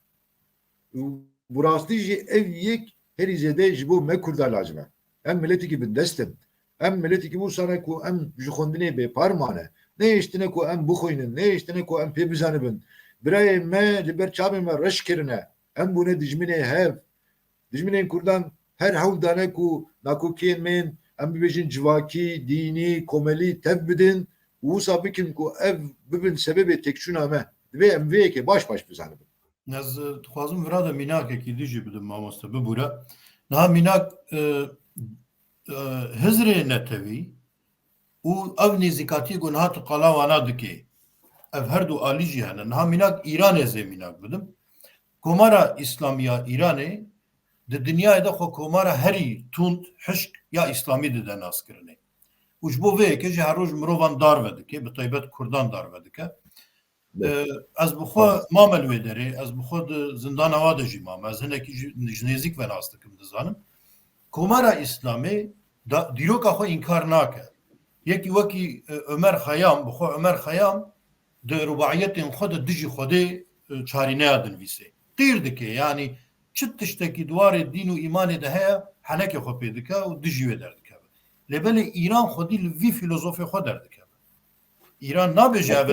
Bu rastî jî ev yek herî zêde ji bo me Kurda lazim e. Em miletekî bindestin. Em miletekî wî sane ku em ji xwendinê bêpar mane. Ne iştine ku em bixwînin, ne iştine ku em pê bizanibin. Birayê me li ber çavê me reş kirine. Em bûne dijminê hev. Dijminên Kurdan her hewl dane ku nakokiyên mên em bibêjin civakî, dînî, komelî tev bidin û wisa bikin ku ev bibin sebebê tekşûna me. Divê em vê yekê baş bizanibin. Ez dixwazim vira de mînakekî dijî bidim mamoste bibûre. Niha mînak hizrê netewî û ev nêzîkatiyê ku niha tu qala wana dike. Ev her du alî jî hene. Niha mînak Îranê zê mînak bidim. Komara İslamiya Îranê di dinyayê de xwe komara herî tund hişk ya İslamî dide naskirinê. û ji bo vê yekê jî her roj mirovan dar vedike, bi taybet Kurdan dar vedike. Ez bi xwe mamel wê derê, ez bi xwe di zindana wa de jî mam. Ez hinekî ji nêzik ve nas dikim dizanim. Komara İslamê dîroka xwe înkar nake. Yekî wekî Ömer Xeyam, bi xwe Ömer Xeyam di rubaiyetên xwe de dijî Xwedê çarîneya dinivîsê. Qîr dike yani çi tiştekî dwarê dîn û îmanê de heye henekê xwe pê dike û dijî wê derdikeve. Lêbelê İran xwedî li vî filozofê xwe derdikeve. İran nabêje ev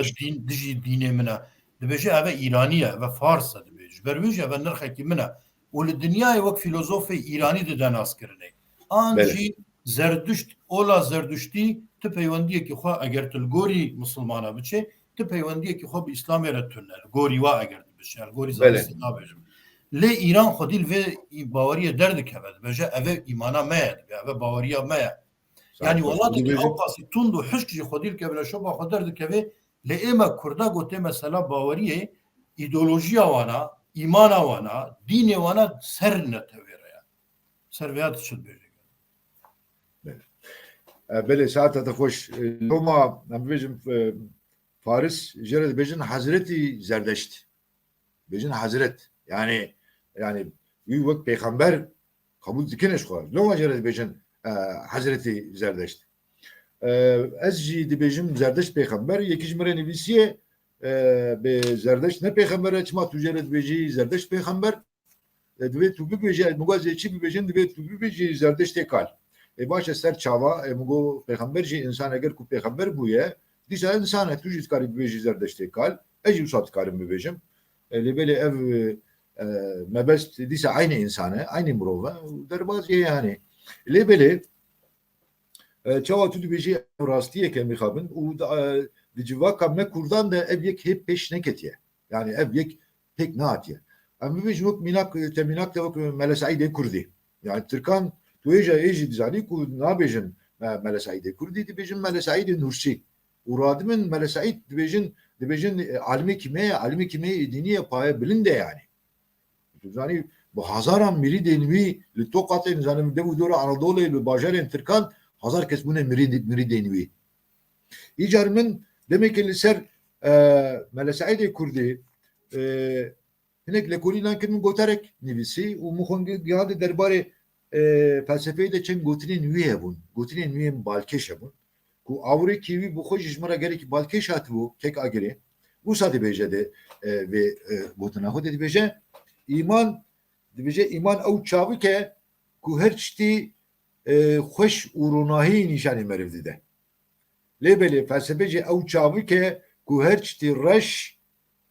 dijî dînê min e. Dibêje ev İranî ye, ev Fars e dibêje. Ber wê jî ev nirxekî min e. û li dinyayê wek filozofê İranî dide naskirinê. An jî zerdüşt ola zerdüştî ti peywendiyekî xwe eger tu li gorî misilmana biçe, ti peywendiyekî xwe bi İslamê re tune. Gorî wa eger dibişe. Gorî zanistî nabêjim. Lê İran xwedî li vê baweriyê derdikeve. Dibêje ev îmana me ye, ev baweriya me ye. Yani welatekî ew qasî tund û hişk jî xwedî dikeve şoba xwe derdikeve lê ême Kurda gotê mesela baweriyê îdeolojiya wana, îmana wana, dînê wana ser netewêre ye. Ser vêya çi dibêje. Belê saeta te xweş. Loma em bibêjim Faris jê re dibêjin Hezretî Zerdeşt. Bêjin Hezret. Yani wî wek pêxember qebûl dikine ji xwe. Loma jê re dibêjin Hezretî Zerdeşt. Ez jî dibêjim Zerdeşt pêxember yekî ji me re nivîsiye bê Zerdeşt ne pêxember e çima tu jê re dibêjî Zerdeşt pêxember divê tu bibêje mugazê çi bibêjin divê tu bibêjî Zerdeştê kal. Baş ser çava mugo pêxember jî insan eger ku pêxember bûye dîsa insan e tu jî dikarî bibêjî Zerdeştê kal. Ez jî wisa dikarim bibêjim. Lêbelê ev mebest dîsa aynı insan e, aynı mirov e derbas yani. Lêbelê çawa tu dibêjî rastiyeke mixabin û di civaka me Kurdan de ev yek hep pêş neketiye. Yani ev yek pek natiye. Em bibêjin wek mînak de wek Mele Saîdê Kurdî. Yani Tirkan tu êjî dizanî ku nabêjin Mele Saîdê Kurdî dibêjin Mele Saîdê Nursi. û radimin Mele Saîd dibêjin alimê kîmeyê dînî paye bilind e yani. Tu zanî bi hezaran mirîdên wî li Tokatê nizanim dev û dora Anadolê li bajarên Tirkan hazar kes bûne mirîdên wî. Îcar min demekî li ser Mele Saîdê Kurdî hinek lekolînan kirin goterek nivîsî û mixwe gihade derbarê felsefeyê de çend gotinên wî hebûn. Gotinên wî balkêş hebûn. Ku awrekî wî bi xwe jî ji me re gerekî balkêş hatibû kek agirê وسا دبیجه ده و گوتنا خود دبیجه ایمان او چاوی که هر چتی خوش و روناهی نشانی مرف دیده لیبلی فلسفه جه او چاوی که هر چتی رش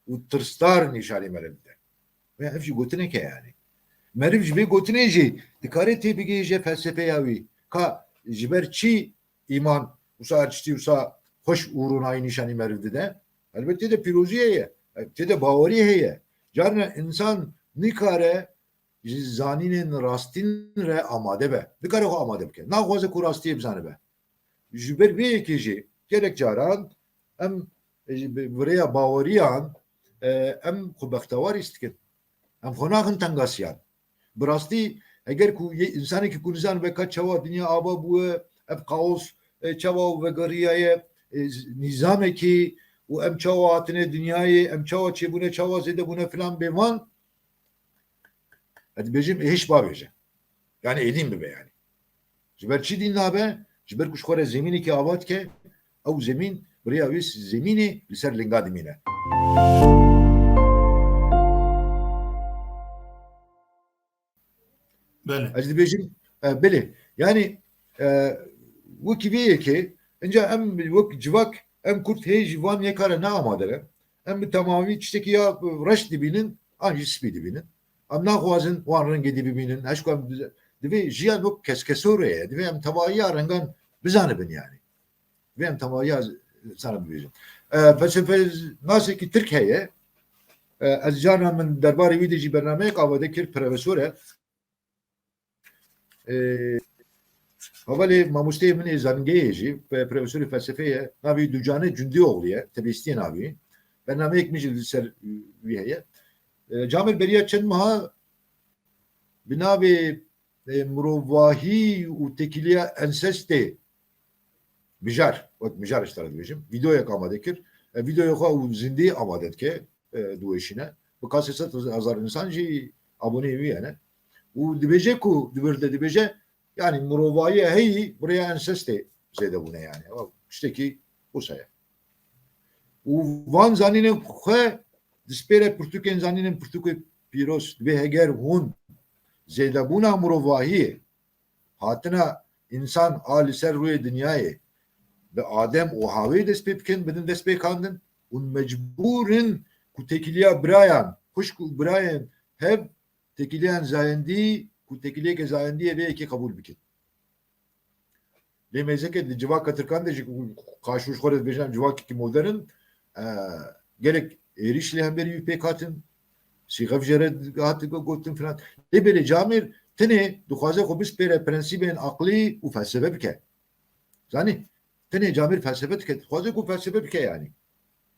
و ترستار نشانی مرف دیده و هفشی گوتنه که یعنی مرف جبه گوتنه جی دکاره تی بگی جه فلسفه یاوی که جبر چی ایمان وسا هر چتی وسا خوش و روناهی نشانی مرف دیده البته de پیروزیه البته de باوری هیه جارنا انسان نکاره زانین راستین ره آماده به بکاره خو آماده بکه نه خوازه کو راستی بزنه به جبر به کیجی gerek جاران ام بریا باوریان ام خو بختوار است که ام خناغن تنگاسیان براستی اگر کو انسانی که کنزان به کچوا دنیا آبا بو اب قاوس چوا و گریای نظامی که و ام چوا هاتنه دنیای ام چوا چی بونه چوا زیده بونه فلان بیمان hadi bejim hiç babece yani edin be yani jiber çi din nabe jiber kuş khore zemini ki avat ke ev zemin buraya vis zemini liser linga dimine بله hadi bejim beli yani bu kibiye ki önce em vak civak em kurt hey jivan yekare ne amadere em tamami çteki ya raş dibinin anji spi dibinin ام نخوازن وان رنگ دی ببینن هش کنم دوی جیان وک کسکسوره دوی ام توایی رنگان بزنه بن yani دوی ام توایی sana ببینن فلسفه ناسی کی ترکیه از جانا من درباره ویدیجی برنامه قاوده کر پروفسوره اولی ماموسته من زنگیجی پروفسور فلسفه ناوی دوجانه جندی oğluya تبیستی ناوی برنامه یک میجل سر ویه Camil beriya çend maha binavi muruvvahi u tekiliya enseste mijar mijar iştarat diyeceğim videoya amade kir videoya u zindi amade ke du işine bu kasesat hazar insan ji abone evi yani u dibece ku diberde dibece yani muruvvahi hey buraya enseste zede buna yani işte ki bu saya u van zanine khe dispere Portuken zaninin Portuke piros ve heger hun zedabuna murovahi hatına insan ali ser ruye dünyayı ve Adem o havi despepken bedin despekandın un mecburin ku tekiliya brayan kuşku brayan hep tekiliyan zayendi ku tekiliye ke zayendi ve ki kabul bikin demeze ki civak katırkan de karşı şoret bejan civak ki modern gerek erişli hemberi yüpekatın sigaf jeret hatı gotin falan lebele camir tene duhaze ko bis pere prensiben akli u felsefe bike zani tene camir felsefe tike duhaze ko felsefe bike yani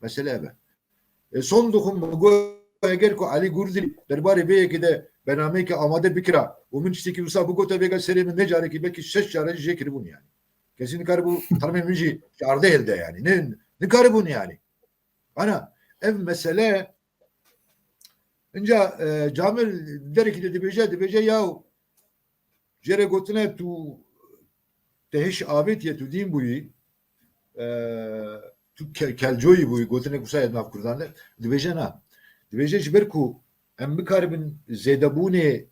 mesele be son duhum bu eğer ko Ali Gurdil derbari beye ki de bename ki amade bikra u min çteki usa bu gota vega serimin ne cari ki belki şeş cari jekir bun yani kesin kar bu tarme müci arda elde yani ne kar bun yani ana ev mesele ince camir der ki de dibece ya jere gotine tu tehiş abet ye tu din buyi tu keljoyi buyi gotine kusayet naf kurdan dibece na dibece jiber ku em bikarbin zedabune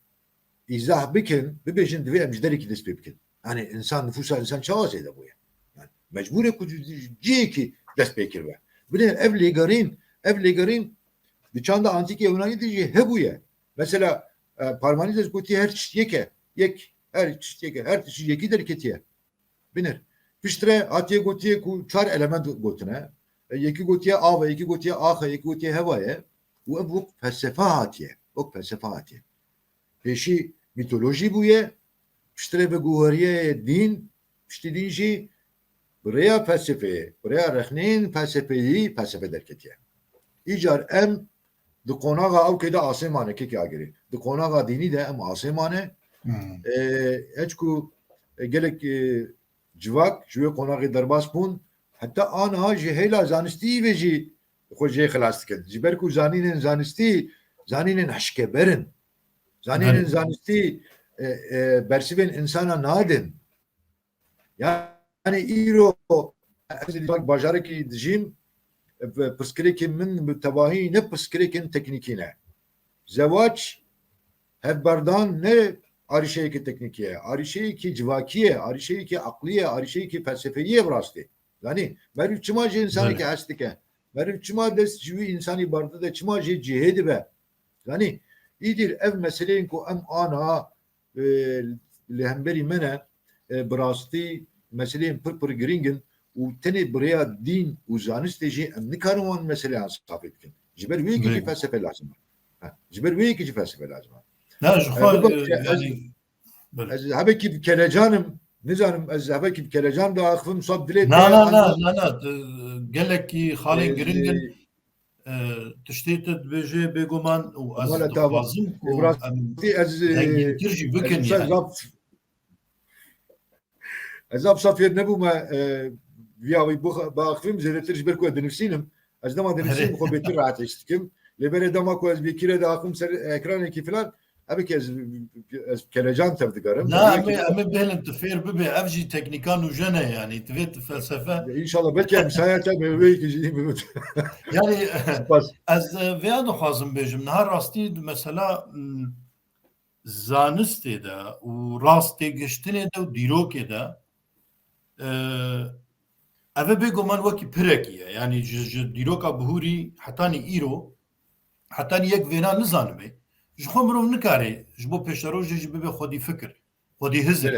izah bikin bibejin dibe em der ki de bikin yani insan nüfusa insan çağa zedabuya yani mecbur ku ki dest bekir be bir de evlegarin bir çanda antik Yunani diyeceği hebuye. Mesela Parmenides gotiye her çiçek her çiçek yeki der ketiye. Binir. Piştre atiye gotiye ku çar element gotine. Yeki gotiye a ve yeki gotiye a yeki gotiye hevaya. Bu felsefe hatiye. Bu felsefe hatiye. Peşi mitoloji buye. Piştre ve guhariye din. Pişti dinci buraya felsefe, buraya rehnin felsefe derketiye. İcar em de konağa av keda asemane ki agiri. De konağa dini de em asemane. Eçku gelek civak, jüve konağı derbas bun. Hatta ana jehela zanisti ve ji خوجه خلاص کرد جبر کو زانین زانین هشکبرن زانین زانستی برسیبن insana nadin yani ایرو bajarı ki dijim پرسکرێکی من تەواهی ne پرسکرێکên teknikî ne zewaç hevberdan ne arîşeyekî teknikî ye arîşeyekî civakî ye arîşeyekî aqlî ye arîşeyekî felsefeyî ye bi rastî yanî merî çima jî insanekî hes dike merî çima dest ji wî insanî bardi de çima jî cihê dibe yanî îdîr ev meseleyên ku em ana li hemberî me ne bi rastî meseleyên pir giringin û tenê birêya dîn û zanistê jî em nikarin wan meseleyan safê bikin ji ber wê yekî felsefe lazim e ji ber wê yekî jî felsefe lazim ez hevekî kelecanim nizanim ez hevekî kelecan da axivim sab dilê gelekî xalên giringin tiştê te dibêje bêguman û ez jî bikin ez ab safêr nebûme viyavî baxivim zêdetir ji ber ku dinivîsim ez dema dinivîsim xwe bêtir rahatî dikim lêberê dema ku ez bêkîre de axivim ser ekranekî filan evekî ez kelecan tev dikarim em ê bêlin tu fêr bibe ev jî teknîkan û jene yanî divê tu felsefe înşallah belki em sayete wê jî yanî ez vêya dixwazim bêjim niha rastî mesela zanistê de û rastêgihiştinê de û dîrokê de ev ê bêguman wekî pirekî ye yanî ji dîroka bihûrî hetanî îro hetanî yek vêna nizanibê ji xwe mirov nikare ji bo pêşerojê jî bibe xwedî fikir xwedî hizir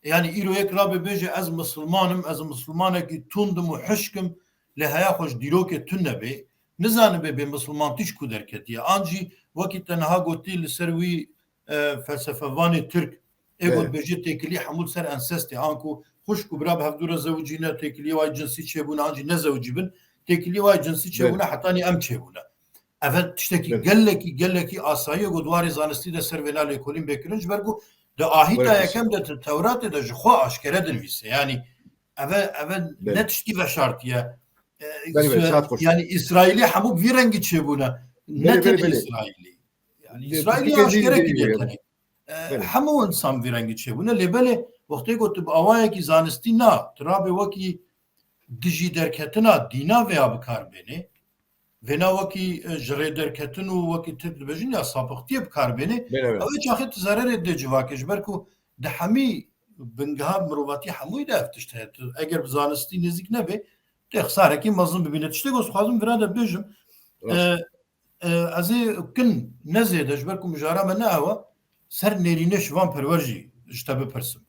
yanî îro yek rabe bêje ez misilmanim ez misilmanekî tundim û hişkim lê heya xwe ji dîrokê tune bê nizanibe bê misilman tîş ku derketiye an jî wekî te niha gotî li ser wî felsefevanê Tirk ê got bêje têkilî hemû ser ensestê an ku xuşk û bira bi hevdûra zewicîne têkilî wayê cinsî çêbûne an jî nezewicî bin têkilî wayê cinsî çêbûne hetanî em çêbûne ev tiştekî gelekî asayî got warê zanistî de ser vêna lêkolîn bêkirin ji ber ku di ahîta yekem de Tewratê de ji xwe aşkere dinivîse yanî ev ne tiştî veşartiye yanî İsraîlî hemû vî rengî çêbûne ne tenê İsraîlî yanî İsraîlî aşkere kiriye hemû insan vî rengî çêbûne lêbelê wextê got tu bi awayekî zanistî na tu rabê wekî dijî derketina dîna veya bikarbênê vêna wekî ji rêderketin û wekî Tirk dibêjin ya sapixtiyê bikarbêne ew ê çaxê tu zererê dê civakê ji ber ku di hemî bingeha mirovatî hemûyî de ev tişt heye eger bi zanistî nêzik nebe tê xsarekî mezin bibîne tiştê got dixwazim vira de bêjim ez ê kin nezêde ji ber ku mijara me ne ew ser nêrînê şivan perwer jî ji te bipirsim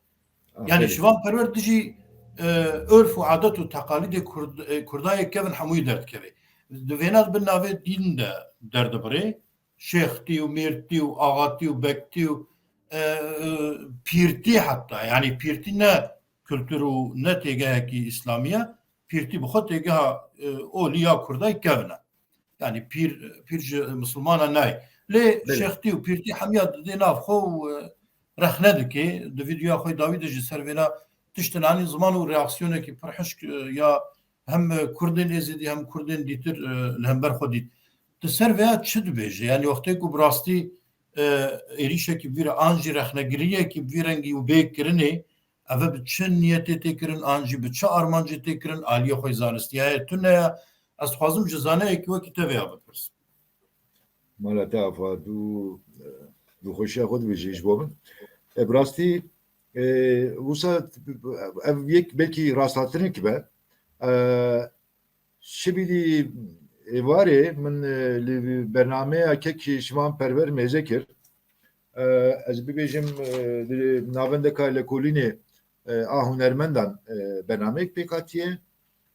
yanî şivan perwer dijî örf û adet û teqalîdê Kurdayê kevin hemûyî derdikeve di vêna bin navê dîn de derdibirê şêxtî û mêrtî û axatî û bektî û pîrtî heta yanî pîrtî ne kültür û ne têgehekî îslamiye pîrtî bi xwe têgeha olî ya Kurdayê kevine yanî pîr ji misilmanan nayê lê şêxtî û pîrtî hemiya didê nav xwe û rexne dike di vîdyoya xwe dawî de jî ser vêna tiştin anî ziman û reaksiyonekî pir hişk ya hem Kurdên êzîdî hem Kurdên dîtir li hember xwe dît di ser veya çi dibêje yanî wextê ku bi rastî êrîşekî vî re an jî rexnegiriyekî vî rengî û bêkirinê ev bi çi niyetê têkirin an jî bi çi armancê têkirin aliyê xwe zanistiyaye tune ya ez dixwazim ji zaneyekî wekî te veya bipirsim mala te afa du xweşiya xwe dibêje ji bo min bi rastî wisa ev yek belkî rasthatinekî be şibîdî êvarê min li bernameya kek şivan perwer mêze kir ez bibêjim navendeka Lekolînê a hunermendan bernameyek pêk hatiye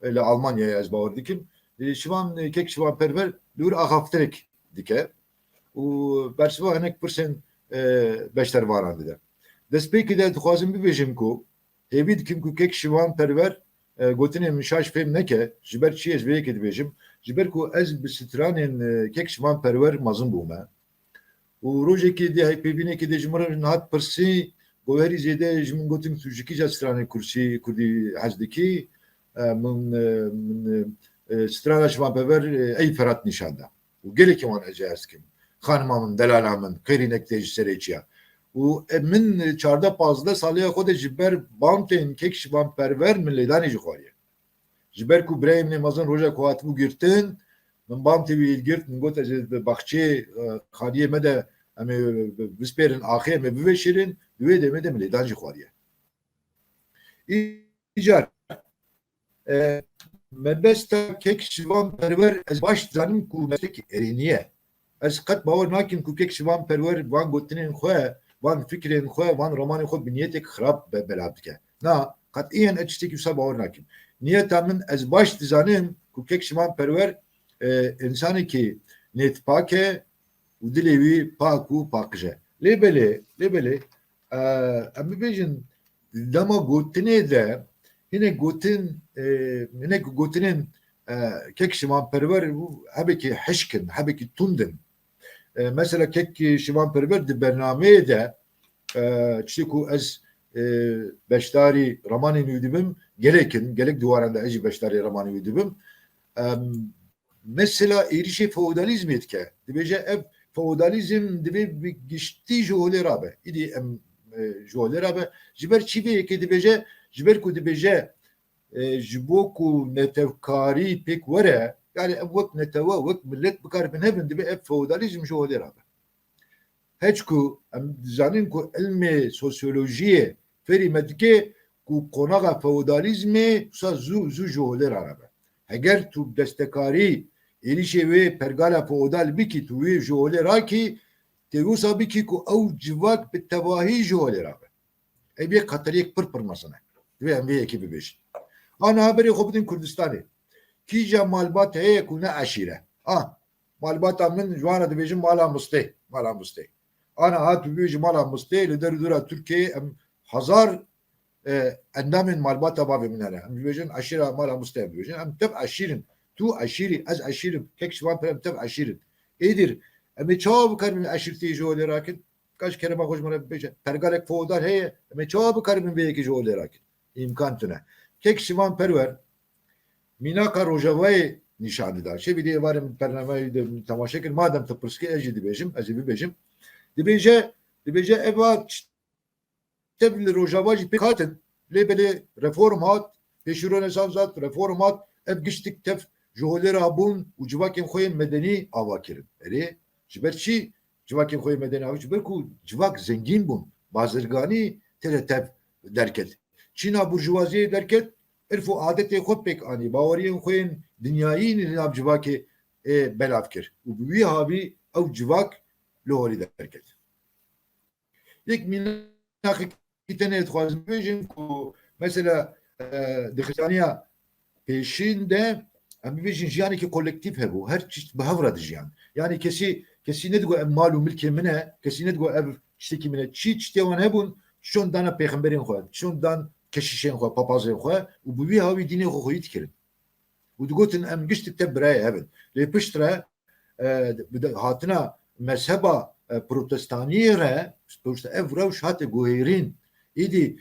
li Almanyayê ez bawer dikim şivan kek şivan perwer li wir axaftirek dike û bersiva hinek pirsên beştervaran dide destpêkê de dixwazim bibêjim ku hêvî dikim ku kek şivan perwer gotinê min şaş fêm neke ji ber çi ez vê yekê dibêjim ji ber ku ez bi stranên kek şivan perwer mezin bûme û rojekê dê heypêvînekê de ji min hat pirsî goherî zêde ji min gotim tu ji kîja stranê Kursî Kurdî hez dikî min strana şivan perwer ey ferat nîşan da û gelekî wan ez hez dikim xanima min delala min qêrînek tê ji serê çi ya û min çarda pazda saliya xwe de ji ber bantên kek şivan perwer min lêdanê jî xwariye Jiber ku bireyim nemazın roja ku hatibû girtin min bam tevî girt min got ez bahçe xaliye me de em bispêrin axê me biveşirin duwê demê de milêdan jî xwariye. İcar mebesta kek şivan perver ez baş zanim ku meslek eriniye. Ez qet bawer nakim ku kek şivan perver van gotinên xwe, van fikrên xwe, van romanên xwe bi niyetê xirab belav dike. Na qetiyen ez tiştekî wisa bawer nakim. Niyeta min ez baş dizanim ku kek şivan perver insanekî nêtpak e û dilê wî pak û paqij e. Lêbelê em bibêjin dema gotinê de hinek gotinên kek şivan perver hebekî hişkin, hebekî tundin. Mesela kek şivan perver di bernameyê de tiştê ku ez beşdarî romanên wî dibim gelek diwaran de ez jî beşdarî romanê wî dibim. Mesela êrişê feodalizmê dike. Dibêje ev feodalizm divê bi giştî ji holê rabe. İdî em ji holê rabe ji ber çîveyekê dibêje ji ber ku dibêje ji bo ku netewkarî pêk were yani ev wek netewe wek millet bikar bin hebin dibe ev feodalizm ji holê rabe. Heç ku em dizanin ku ilmê sosyolojiyê ferî me dike ku konaxa feodalizmê wisa zû ji holê rabe. Heger tu destekarî êrişê wê pergala feodal bikî tu wê ji holê rakî tê wisa bikî ku ew civak bi tevahî ji holê rabe. Ev yek xeteriyek pir mesele. Divê em vê yekê bibêjin. Ana haberê xwe bidin Kurdistanê. Kîja malbat heye ku ne eşîre. Malbata min ji wan re dibêjin mala mustê. Ana hat bibêjin mala mustê li derdora Tirkiyeyê em hezar endamên malbata bavê min hene. Em dibêjin eşîra mala mustê dibêjin. Em tev eşîrin. Tu eşîrî, ez eşîrim. Kek şivan per em tev eşîrin. Êdir. Em ê çawa bikarin eşîrtiyê ji holê rakin? Kaç kerema xwe ji min re bibêje. Pergalek feodal heye. Em ê çawa bikarin vê yekê ji holê rakin? İmkan tune. Kek şivan perver mînaka rojavayê nîşanî da. Şevî dê êvarê bernameyê de temaşe kir. Madem tu pirskî ez jî dibêjim, ez ê bibêjim. Dibêje eva tev li rojava jî pêk hatin. Lêbelê reform hat, pêşî Rönesans hat, reform hat, ev giştik tev ji holê re habûn û civakên xwe yên medenî ava kirin. Erê ji ber çi civakên xwe yên medenî ava? Ji ber ku civak zengîn bûn. Bazirganî têne tev derket. Çîna burjuvaziyê derket, irf û adetê xwe pêk anî. Baweriyên xwe yên dinyayî li nav civakê belav kir. û bi wî havî ew civak li holî derket. Yek mînakekî tenê dixwazim bibêjim ku mesela di xistaniya pêşîn de em bibêjin jiyanekî kolektîv hebû. Her çeşit bi hev re dijiyan. Yani kesî nedigo ev mal û milkê min e, kesî nedigo ev tiştekî min e. Çî tiştê wan hebûn, çûn dana pêxemberên xwe, çûn dan keşişên xwe, papazên xwe û bi wî havî dînê xwe xwît kirin. û digotin em giştik te birayê hebin. Lê pişt re hatina mezheba protestaniyê re ev rewş hate guhêrîn. İdî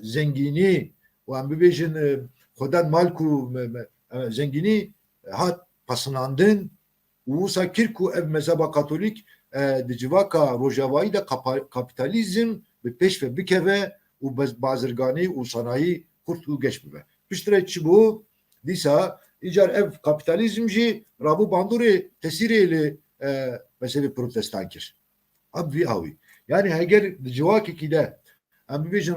zengînî û em bibêjin xwedan mal ku zengînî hat pasınandin û wisa kir ku ev mezheba katolîk di civaka rojavayî de kapitalizm bi pêş ve bikeve û bazirganî û sanayî kurt û geç bibe. Piştre çi bû? Dîsa îcar ev kapitalizm jî rabû bandorê tesîrê li meselê protestan kir. Ab vî awî. Yani heger di civakekî de em bibêjin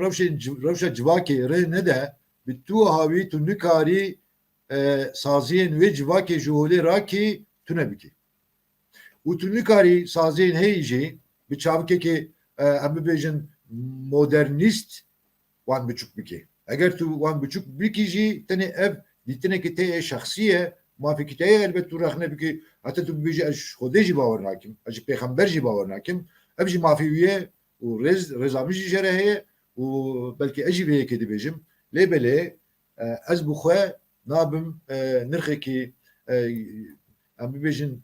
rewşa civakê rê nede bi tu havî tu nikarî saziyên wê civakê ji holê rakî tu nebikî. û tu nikarî saziyên heyî jî bi çavkekê em bibêjin modernîst wan biçûk bikî. Eger tu wan biçûk bikî jî tenê ev dîtinekî te yê şexsî ye, mafîkî te yê elbet tu rexne bikî. Heta tu bibêjî ez Xwedê jî bawer nakim, ez ji pêxember jî bawer nakim. Ev jî mafî wî ye û rêza min jî jere heye û belkî ez jî vê yekê dibêjim. Lêbelê ez bi xwe nabim nirxekî em bibêjin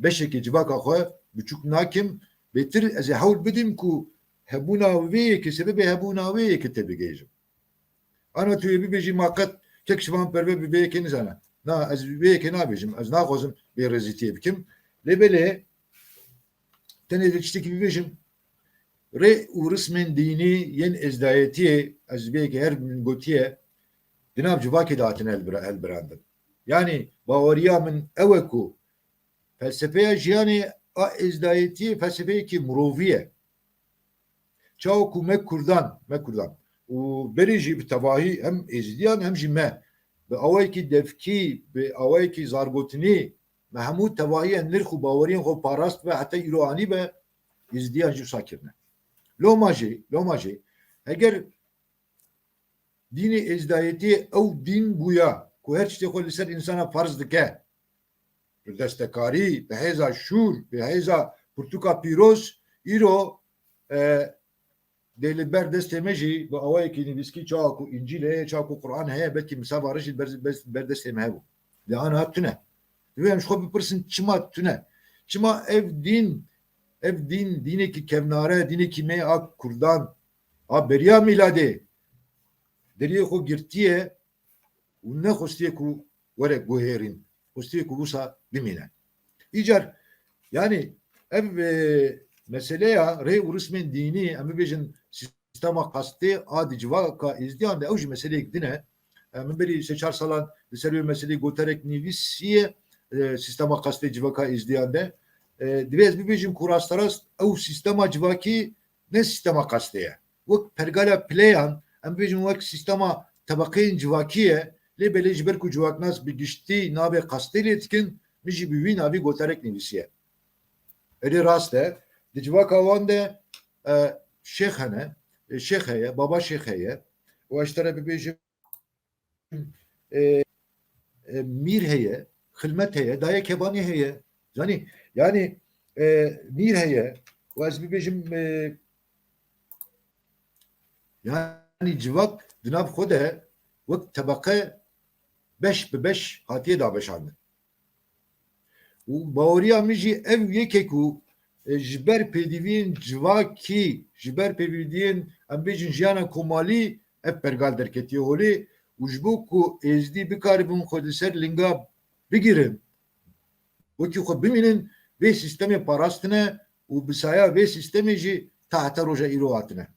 beşekî civaka xwe biçûk nakim. Bêtir ez ê hewl bidim ku hebûna wê yekê sebebê hebûna wê yekê te bigêjim. Ana tu yê bibêjî maqet kek şivan perve bi vê yekê nizane. Na ez vê yekê nabêjim. Ez naxwazim bê rezîtiyê bikim. Lêbelê tenê de tiştekî bibêjim rê û rismên dînî yên ezdayetiyê ez vê yekê her min gotiye Dinav civakê de hatine helbirandin. Yani baweriya min ew ku felsefeya jiyanê a ezdayetiyê felsefeyekî mirovî ye. Çawa ku me Kurdan û berê jî bi tevahî hem êzidiyan hem jî me bi awayekî devkî bi awayekî zargotinî me hemû tevahiyên nirx û baweriyên xwe parast ve heta îro anî be êzidiyan jî wisa kirine. Loma jî eger dînê êzdayetiyê ew dîn bûya ku her tiştê xwe li ser insana farz dike bi destekarî, bi hêza şûr, bi hêza pirtûka pîroz îro dê li ber destê me jî bi awayekî nivîskî çawa ku İncîl heye, çawa ku Qur'an heye belkî misafar jî ber destê me hebû. Lê aniha tune. Divê em ji xwe bipirsin çima tune? Çima ev dîn dînekî kevnare, dînekî me a Kurdan a beriya miladê deriyê xwe girtiye û nexwestiye ku were guhêrîn. Xwestiye ku wisa bimîne. İcar yani ev meseleya rê û rismên dînî em bibêjin sistema qastê a di civaka êzdiyan de ew jî meseleyek din e. Min berî sê çar salan li ser wê meselê goterek nivîsiye sistema qastê civaka êzdiyan de divê ez bibêjim ku rasterast ew sistema civakî ne sistema qastê ye. Wek pergala pleyan em bibêjin wek sistema tebaqeyên civakî ye lê belê ji ber ku civaknas bi giştî navê qastê lê dikin min jî bi wî navî goterek nivîsiye. Erê rast e di civaka wan de şêx hene, şêx heye, baba şêx heye û ez tere bibêjim mîr heye, xilmet heye, dayê kebanî heye. Yani mîr heye û ez bibêjim yani civak di nav xwe de wek tebaqe beş bi beş hatiye dabeşandin. û baweriya min jî ev yekê ku ji ber pêdiviyên civakî, ji ber pêdiviyên em bêjin jiyana komalî ev pergal derketiye holê û ji bo ku êzdî bikaribin xwe li ser linga bigirin wekî xwe bimînin vê sistemê parastine û bi saya vê sistemê jî ta heta roja îro hatine.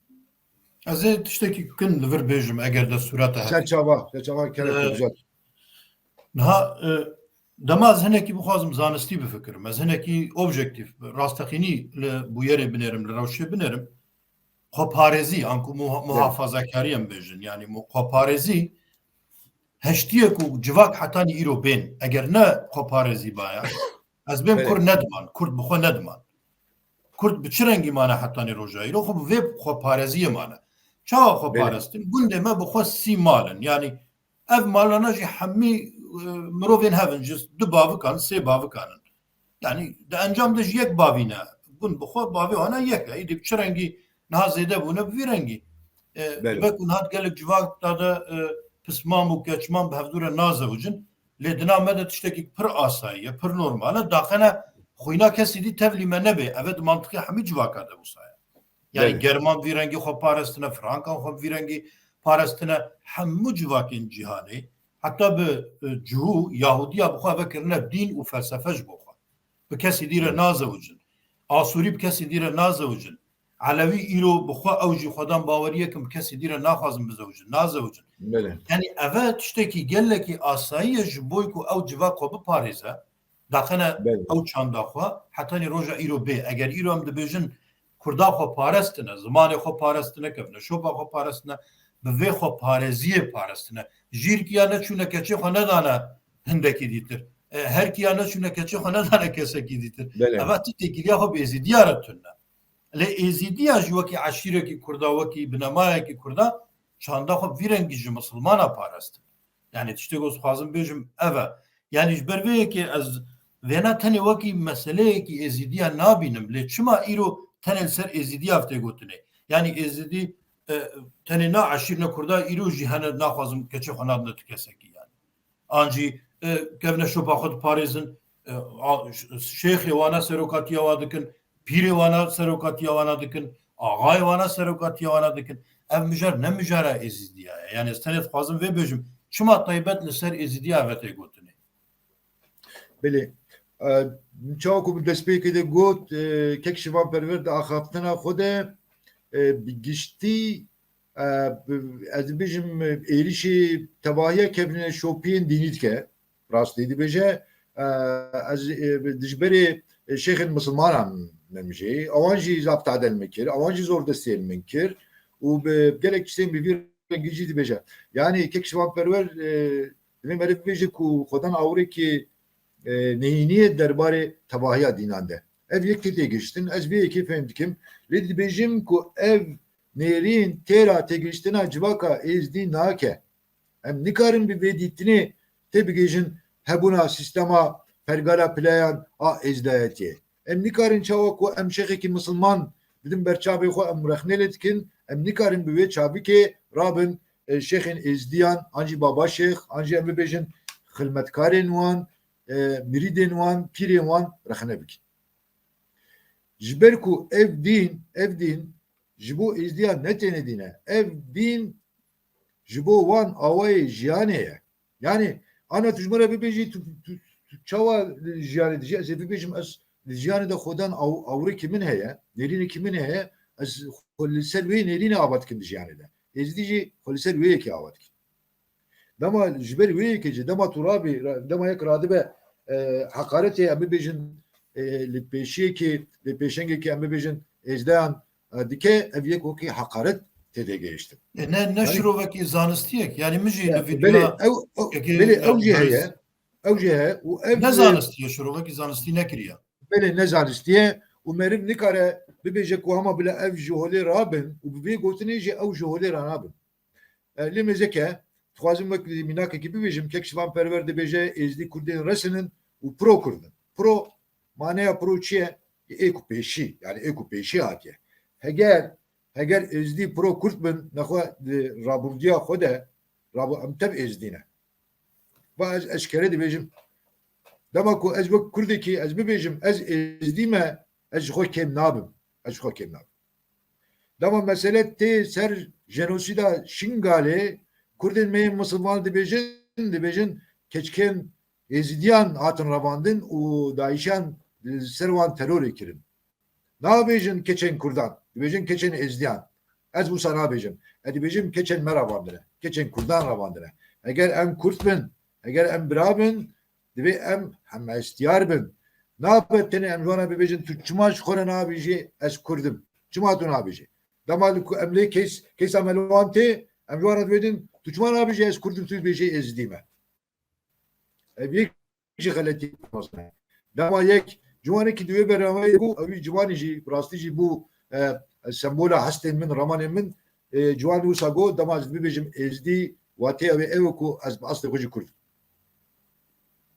Ez ê tiştekî kin li vir bêjim eger de sureta hebe. Serçava kerek güzel. Niha dema ez hinekî bixwazim zanistî bifikirim. Ez hinekî objektif rastexînî li bûyerê binerim, li rewşê binerim. Xweparêzî an ku muhafazakarî em bêjin. Yani xweparêzî heştiye ku civak hetanî îro bên. Eger ne xweparêzî baya ez bêm Kurd nediman, Kurd bi xwe nediman. Kurd bi çi rengî mane hetanî roja îro xwe bi vê xweparêziyê mane. Çawa xweparestin? Gundê me bi xwe sî malin. Yani ev malana jî hemî mirovên hevin ji du bavikan, sê bavikanin. Yani di encam de jî yek bavî ne. Gund bi xwe bavê wana yek e. Îdî bi çi rengî niha zêde bûne bi vî rengî. Dibe ku nihat gelek civak da de pisman û keçman bi hevdûre nazewicin lê dina me de tiştekî pir asayî ye, pir normal e. Daxene xwîna kesî dî tevlî me nebe. Evet mantıqî hemî civaka de wisa ye. Yani german vî rengî xwe parestine, Frankan xwe vî rengî parestine hemû civakên cîhanê heta bi cihû Yahudiya bi xwe vekirine dîn û felsefe ji bo xwe. Bi kesî dîre nazewicin. Asûrî bi kesî dîre nazewicin. Elewî îro bi xwe ew jî xwedan baweriyek bi kesî dîre naxwazin bizewicin, nazewicin. Yani ev tiştekî gelekî asayî ye ji bo ku ew civak xwe biparêze. Daxene ew çanda xwe hetanî roja îro bê. Eger îro em dibêjin Kurda xwe parestine, zimanê xwe parestine kevne, şopa xwe parestine, bi vê xwe parêziyê parestine. Jîrkiya neçûne keçê xwe nedane hindekî dîtir. Herkiya neçûne keçê xwe nedane kesekî dîtir. Ev tu têkiliya xwe bi êzîdiya re tune. Lê êzîdiya ji wekî eşîrekî Kurda, wekî binemayekî Kurda, çanda xwe vî rengî ji misilmana parestin. Yani tiştek ez xwazim bêjim ev e. Yani ji ber vê yekê ez vêna tenê wekî meseleyekî êzîdiya nabînim. Lê çima îro tenê ser êzîdî haftê gotine. Yani êzîdî tenê na eşîr ne Kurda îro jî hene naxwazim keçê xwe nadine tu kesekî yani. An jî kevne şopa xwe diparêzin, şêxê wana serokatiya wan dikin, pîrê wana serokatiya wan dikin, axayê wana serokatiya wan dikin. Ev mijar ne mijara êzîdiya ye. Yani ez tenê dixwazim vê bêjim çima taybet li ser êzîdiya haftê gotine. Bilê çawa ku bi destpêkê de got kek şivan perver de axaftina xwe de bi giştî ez dibêjim êrişî tevahiya kevnine şopiyên dînî dike rastî dibêje ez dijberê şêxên Mislimanan min jî awan jî zaptadel min kir awan jî zor destiyên min kir û bi gelek tiştên bi vî rengî jî dibêje yani kek şivanperwer divê me bibêje ku xwedan awrekî nehîniyê derbarê tevahiya dînan de ev yek tê giştin ez vê yekê fêm dikim lê dibêjim ku ev nêrîn têra têgihiştina civaka êzdî nake em nikarin bi vê dîtinê tê bigêjin hebûna sîstema pergala pilayan a êzdayetiyê em nikarin çawa ku em şêxekî Misliman bidin ber çavê xwe em rexnê lê dikin em nikarin bi vê çavîkê rabin şêxên êzdiyan an jî baba şêx an jî em bibêjin xilmetkarên wan mirîdên wan pîrên wan rexne bikin ji ber ku ev dîn ji bo êzdiyan ne têne dîne ev dîn ji bo wan awayê jiyanê ye yani ana tu ji me re bibêjî tu çawa jiyanê dijî ez ê bibêjim ez li jiyanê de xwedan awrekî min heye nêrînekî min heye ez xwe li ser wê nêrînê ava dikim di jiyanê de êzdî jî xwe li ser wê yekê ava dikim dema ji ber wê yekê jî dema tu rabî dema yek radibe heqaretê em bibêjin li pêşiyekê li pêşengekê em bibêjin êzdayan dike ev yek wekî heqaret têde gehiştin ne şirovekî zanistiyek yani min jî li belê vîdyoya ew jî heye ew jî heye û ev ne zanistiye şirovekî zanistî nekiriye belê ne zanistiye û meriv nikare bibêje ku hema bile ev ji holê rabin û bi vê gotinê jî ew ji holê re nabin lê mêzeke dixwazim wek mînakekî bibêjim kek şivanperwer dibêje êzdî Kurdên resinin û pro Kurdin pro maneya pro çi ye êk û pêşî yani êk û pêşî hatiye heger êzdî pro Kurd bin nexwe di rabûrdiya xwe de em tev êzdîne va ez eşkere dibêjim dema ku ez wek Kurdekî ez bibêjim ez êzdî me ez ji xwe kêm nabim ez ji xwe kêm nabim dema mesele tê ser jenosîda Şingalê Kurdên me yên Misliman dibêjin keçikên êzidiyan hatin revandin û Daişan ser wan terorê kirin nabêjin keçên Kurdan dibêjin keçên êzdiyan ez wisa nabêjim ez dibêjim keçên me revandine keçên Kurdan revandine eger em Kurd bin eger em birabin divê em hemestiyar bin nabe tenê em wana bibêjin tu çima ji xwe re nabêjî ez Kurdim çima tu nabêjî dema ku em lê kêsa me li wan tê em ji wan re dibêjin tu çima nabêjî ez Kurdim tu dibêjî êzdî me ev yek jî xeletî dema yek ciwanekî divê beramayê bû ew ciwanî jî rastî jî bû sembola hestên min ramanên min ciwan wisa got dema ez bibêjim êzdî watê ew ê ew ku ez bi aslê xwe jî Kurdim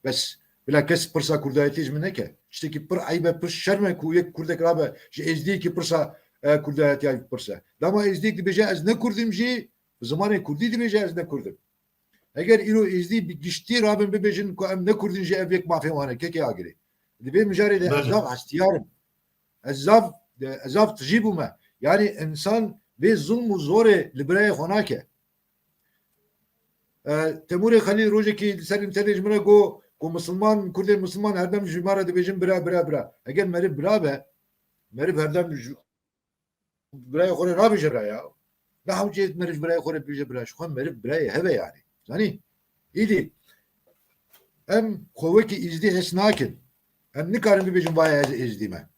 bes bila kes pirsa Kurdayetî ji min neke tiştekî pir eybe pir şerme ku yek Kurdek rabe ji êzdiyekî pirsa Kurdayetiya pirsa dema êzdiyek dibêje ez ne Kurdim jî bi zimanê Kurdî dibêje ez ne Kurdim eger îro êzdî bi giştî rabin bibêjin ku em ne Kurdin jî ev yek mafê wan e kekê agirê divê mijarê de ez zav hestiyarim ez zav tijî bûme yani insan vê zulm û zorê li birayê xwe nake Temûrê Xelîl rojekî li ser internetê ji min re got ku Misliman Kurdên Misliman herdem ji me re dibêjin bira eger meriv bira be meriv herdem ji birayê xwe re nabêje bira ya ne hewcê meriv birayê xwe re bêje bira ji xwe meriv birayê heve yani zanî îdî em xwe wekî êzdî hes nakin em nikarin bibêjin vaya ez êzdî me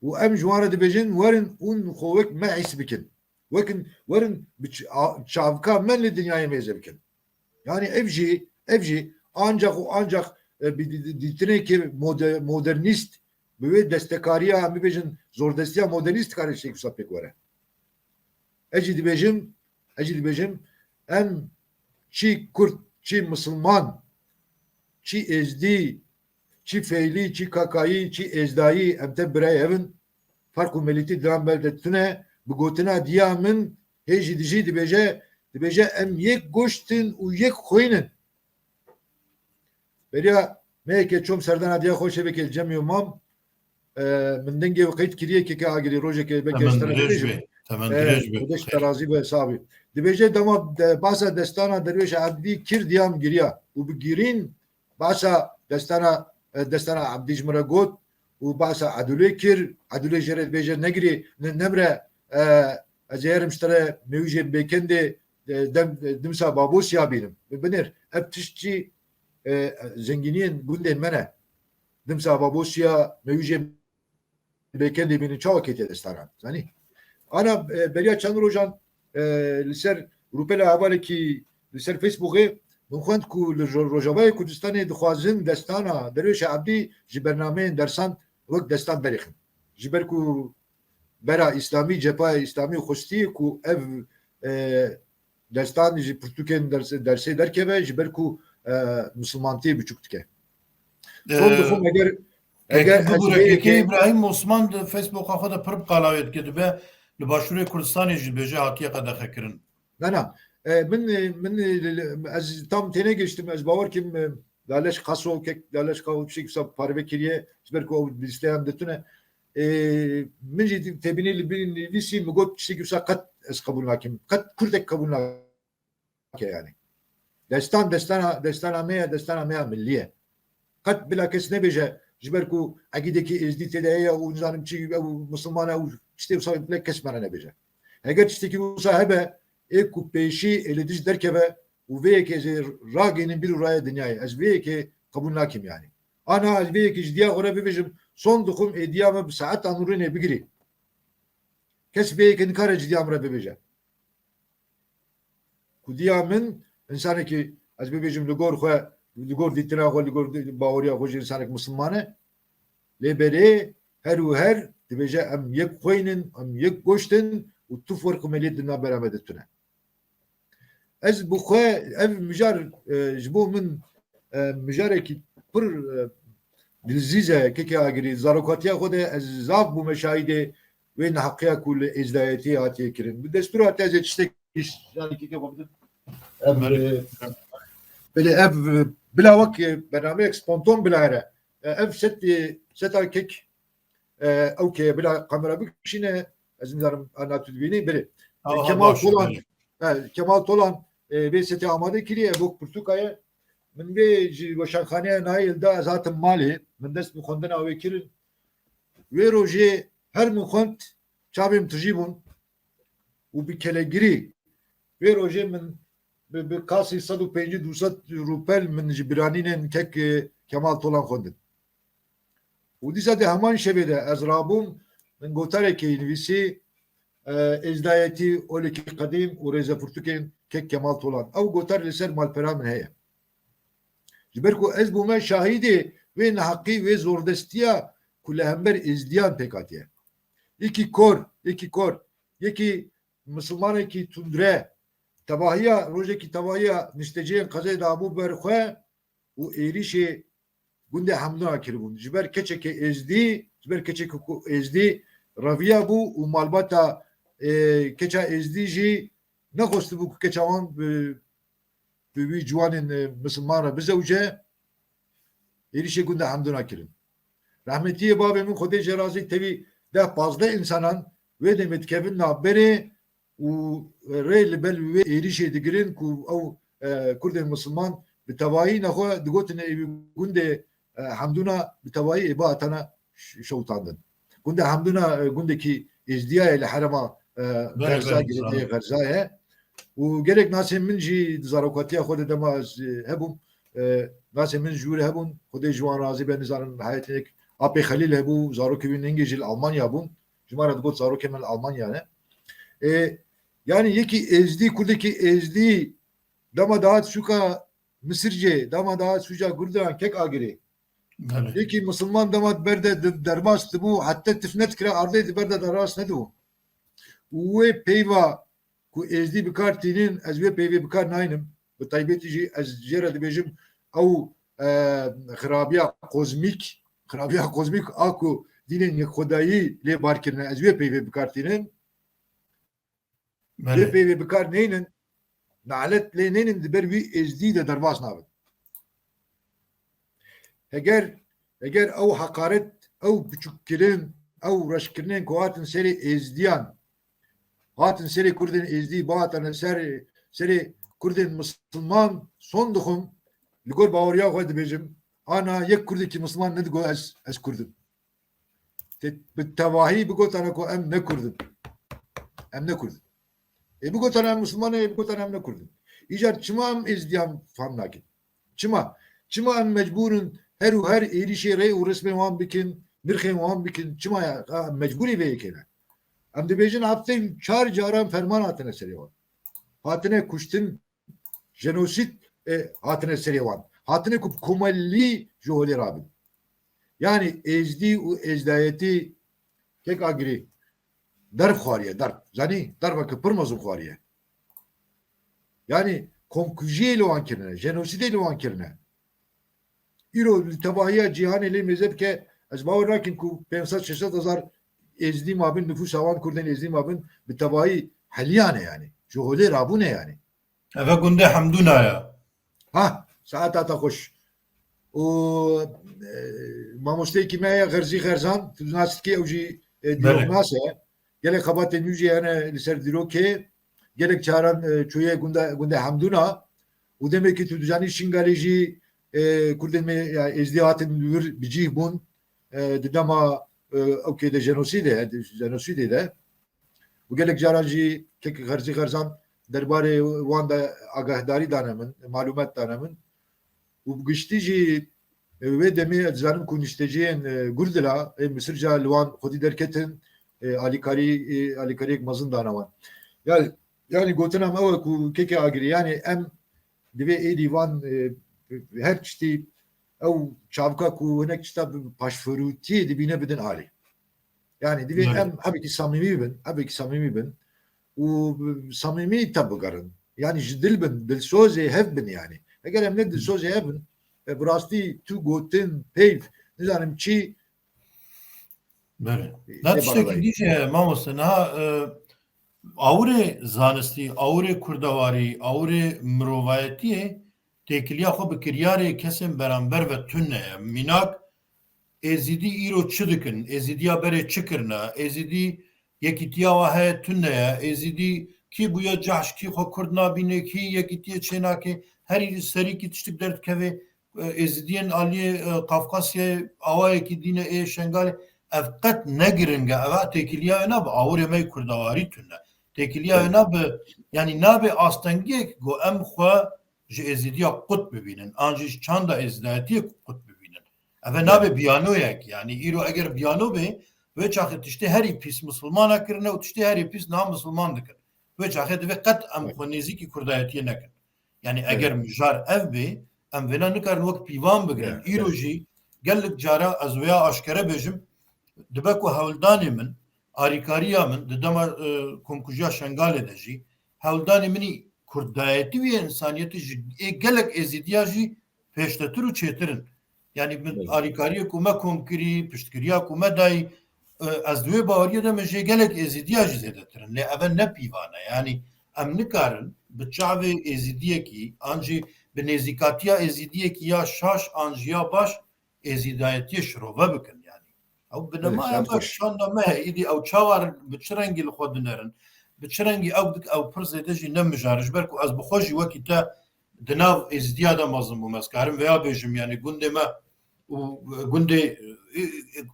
û em ji wan re dibêjin werin ûn xwe wek me hîs bikin werin çavka men li dinyayê mêze bikin yani ev jî ancak û ancak dîtinekî modernîst bi wê destekariya em bibêjin zordestiya modernîst karê şêk wisa pêk were ez jî dibêjim em çi Kurd çi Misliman çi êzdî çi feylî çi kakayî çi êzdayî em te birayê hevin fark û milîtî diran berde tune bi gotina diya min hê jî dijî dibêje em yek goştin û yek xwînin beriya me yekê çom serdana diya xwe şevekê cemî mam min dengê qeyt kiriye keke agirî rojekê begeş terazî ve hesabî dibêje dema basa destana dervêşa Ebdî kir diyam giriya û bi girîn basa destana Ebdî ji min re got û basa edulê kir edulê jê re dibêje negirî nemre ez eğer müştere mevcut bekende dimsa babosya benim. Benir hep tişçi zenginiyen günden mene dimsa babosya mevcut bekende benim çok etedestaran. Zani. Ana Beria Çanır Hocan liser Rupela havale ki liser Facebook'e نخوند کو روجاوای کردستان دخوازن دستانا درویش عبدی جبرنامه درسان وقت دستان بریخن جبر کو برا اسلامی جپا اسلامی خوستی کو ev دستان جی پرتوکن درسی درکه و جبر کو مسلمانتی بچوکتکه son durum eğer Peki İbrahim Osman da Facebook'a kadar pırp kalavet gitti ve başvuru Kürdistan'ı jibece hatiye kadar hekirin. نعم من از tam tene geçtim az bavar kim dalaş kaso kek dalaş kavu bir şey kusab parve kiriye sber ko listeyam detune من جي تبيني لبين ليسي مقول شيء كسا قد اس قبول لكن قد كردك قبول لك يعني دستان مية ملية قد بلا كس نبيجا جبركو عقيدك ازدي تدايا ونظام شيء او مسلمان او işte وصل لك كسمنا نبيجا اگر تشتكي صاحبه eku peşi elediş derkeve u veyke ragenin bir uraya dünyaya az veyke kabul nakim yani ana az veyke jdiya ora bibejim son dukum ediyama bir saat anurine bigri kes veyke nikara jdiyam ra bibeja kudiyamın insanı ki az bibejim ligor ditina ho ligor baoriya ho insanı Müslümane lebere her dibeja am yek koynin am yek goşten u tu farkı melidina beraber etune ez bu xwe ev mijar ji bo min mijarekî pir dilzîze keke agirî zarokatiya xwe de ez zav bûme şahîdê wê neheqiya ku li êzdayetiyê hatiye kirin bi destûra hatiye zê tiştek ev bila wek bernameyek sponton bila here ev seta kek ew ke bila kamera bikişîne ez nizarim anatûdibînî birê Kemal Tolan ve seti amade kiriye bu Portukaya min ve başkanxaneye nail da zaten mali min dest mi xondana ve kirin ve roje her mi xond çabim tjibun u bir kelegiri ve roje min bir kasi 150-200 rupel min jibraninin kek Kemal Tolan xondin u disa de heman şevede ez rabum min gotareke nivisi ازدایتی اولی که قدیم و رضا پرتوکین که کمال طولان او گوتر لسر مالپرا من هيا جبر کو از بومه شاهدی و نحقی و زوردستیا کل همبر ازدیان پکاتیه iki kor yeki Müslümanı ki tundre tabahiya roje ki tabahiya nişteciyen kazay da abu berxwe u erişe gunde hamduna akiribun jber keçeke ezdi jber keçeke ku ezdi raviya bu u malbata keça ezdici ne kostu bu keçavan bir civanın Müslümana bize uca erişe günde hamduna kirin. Rahmetiye babimin Kudey Cerazi tevi de fazla insanan ve de metkevin haberi u reyli bel ve erişe digirin ku au Kurdin Müslüman bir tavayi naho digotine günde hamduna bir tavayi ibatana şovtandın. Günde hamduna gündeki ezdiya ile harama غرزا گیری غرزایه و گرک ناس من جی زاروکاتی خود دما هبون ناس من جور هبون خود جوان رازی به نظرن حیاتک اپی خلیل هبو زاروکی بین انگلیسی Almanya bun جمارت گفت زاروکی من Almanya ne yani yeki ezdi kurdaki ezdi dama daha suka Mısırce dama daha suca gurdan kek agiri yeki Müslüman dama berde dermastı bu hatta tifnet kira ardı berde daras ne bu ve peyva ku ezdi bir kartinin ez ve peyve bir kar naynim bu taybetici ez jera dibejim au xrabiya kozmik aku dinin Xudayi le barkirne ez ve peyve bir kartinin ve peyve bir kar neynin nalet le neynin diber vi ezdi de darbas nabı eğer au hakaret au küçük kirin au raşkirnen kuatın seri ezdiyan Hatın seri Kurdin ezdi baatana seri Kurdin Müslüman son duhum ligor baoriya koydu bejim ana yek Kurdiki Müslüman ne digo ez Kurdum. Bit tavahi bigot ana ko em ne Kurdum. em ne Kurdin. Bu gotan em Müslümanı, bu gotan em ne Kurdin. İcar çima em ezdiyam fam nakin. Çima em mecburun her erişe rey u resme wan bikin, mirxe wan bikin. Çima ya mecburi ve yekene. Em dibêjin hafte 4 caran ferman hatine serê wan. Hatine kuştin jenosit hatine serê wan. Hatine ku komellî ji holê rabin. Yani ecdî û ecdayetî kek agirî derv xwariye derv. Zanî derveke pir mezin xwariye. Yani komkujiyê li wan kirine, jenosidê li wan kirine. İro li tebahiya cîhanê lê mêze bike ez bawer nakim ku 500-600 hezar êzdî mabin nüfusa wan Kurdên êzdî mabin bi tebahî heliyane yani. Ji holê rabûne yani. Eve gunde hemdûna ya. Ha saata ta hoş. O mamosteyekî me ya Xerzî Xerzan tu nasîtkê ew jî dîroknas e. Gelek xebatên nû jî hene li ser dîrokê gelek çaran çoyê gunde hemdûna û demekî tu dizanî şîngalê jî Kurdên me ya êzdî hatin wir bi cih bûn di dema ew kê de jenosîdê de û gelek caran jî kek Xerzî Xerzan derbarê wan de agahdarî dane min, malûmet dane min û giştî jî wê demê dizanim ku nişteciyên Gurdila Misirca li wan xwedî derketin alîkariyek mezin dane wan. Yani gotinam ew e ku keke agirî yani em divê êdî wan her tiştî ew çavka ku hinek tişta paşferûtiyê dibîne bidin alî. Yani divê em hebekî samîmî bin û samîmî te bigerin. Yani ji dil bin, dilsozê hev bin yani. Eger em ne dilsozê hev bin bi rastî tu gotin peyv nizanim çi Bere. Ne tiştekî dîce mamoste niha awrê zanistî, awrê kurdewarî, awrê mirovayetiyê têkiliya xwe bi kiryarê kesên beramber ve tune ye. Mînak êzîdî îro çi dikin? Êzîdiya berê çi kirine? Êzîdî yekîtiya we heye tune ye. Êzîdî kî bûye cehş, kî xwe Kurd nabîne, kî yekîtiyê çê nake. Herî serîkî tiştik derdikeve êzîdiyên aliyê Kafkasyayê awayekî dîne ê Şengalê ev qet negiringe eva têkiliya we nabe awrê me kurdewarî tune. Têkiliya we nabe yani nabe astengiyek got em xwe ji êzidiya qut bibînin. An jî çanda êzidayetiyê qut bibînin. Ev nabe biyanoyek yani îro eger biyano be wê çaxê tiştê herî pîs Musulmana kirine û tiştê herî pîs niha Musulman dikin. Wê çaxê divê qet em xwe nêzîkî kurdayetiyê nekin. Yani eger mijar ev be em vêna nikarin wek pîvan bigirin. Îro jî gelek cara ez wêya aşkere bêjim dibe ku hewldanê min alîkariya min di dema komkujiya Şengalê de jî hewldanê minî kurdayetî wê insaniyetî ji gelek êzîdiya jî pêştetir û çêtirin. Yani min alîkariyê ku me kom kirî, piştkiriya ku me dayî ez divê baweriyê de min jê gelek êzîdiya jî zêdetirin. Lê ev ne pîvan e. Yani em nikarin bi çavê êzîdiyekî an jî bi nêzîkatiya êzîdiyekî ya şaş an jî ya baş êzîdayetiyê şirove bikin. Ew bi nemaya me şanda me êdî ew çawar bi çi rengî li xwe dinerin bi çi rengî ew dik ew pir zêde jî nemijare ji ber ku ez bi xwe jî wekî te di nav êzidiya de mezin bûm ez karim veya bêjim yani gundê me û gundê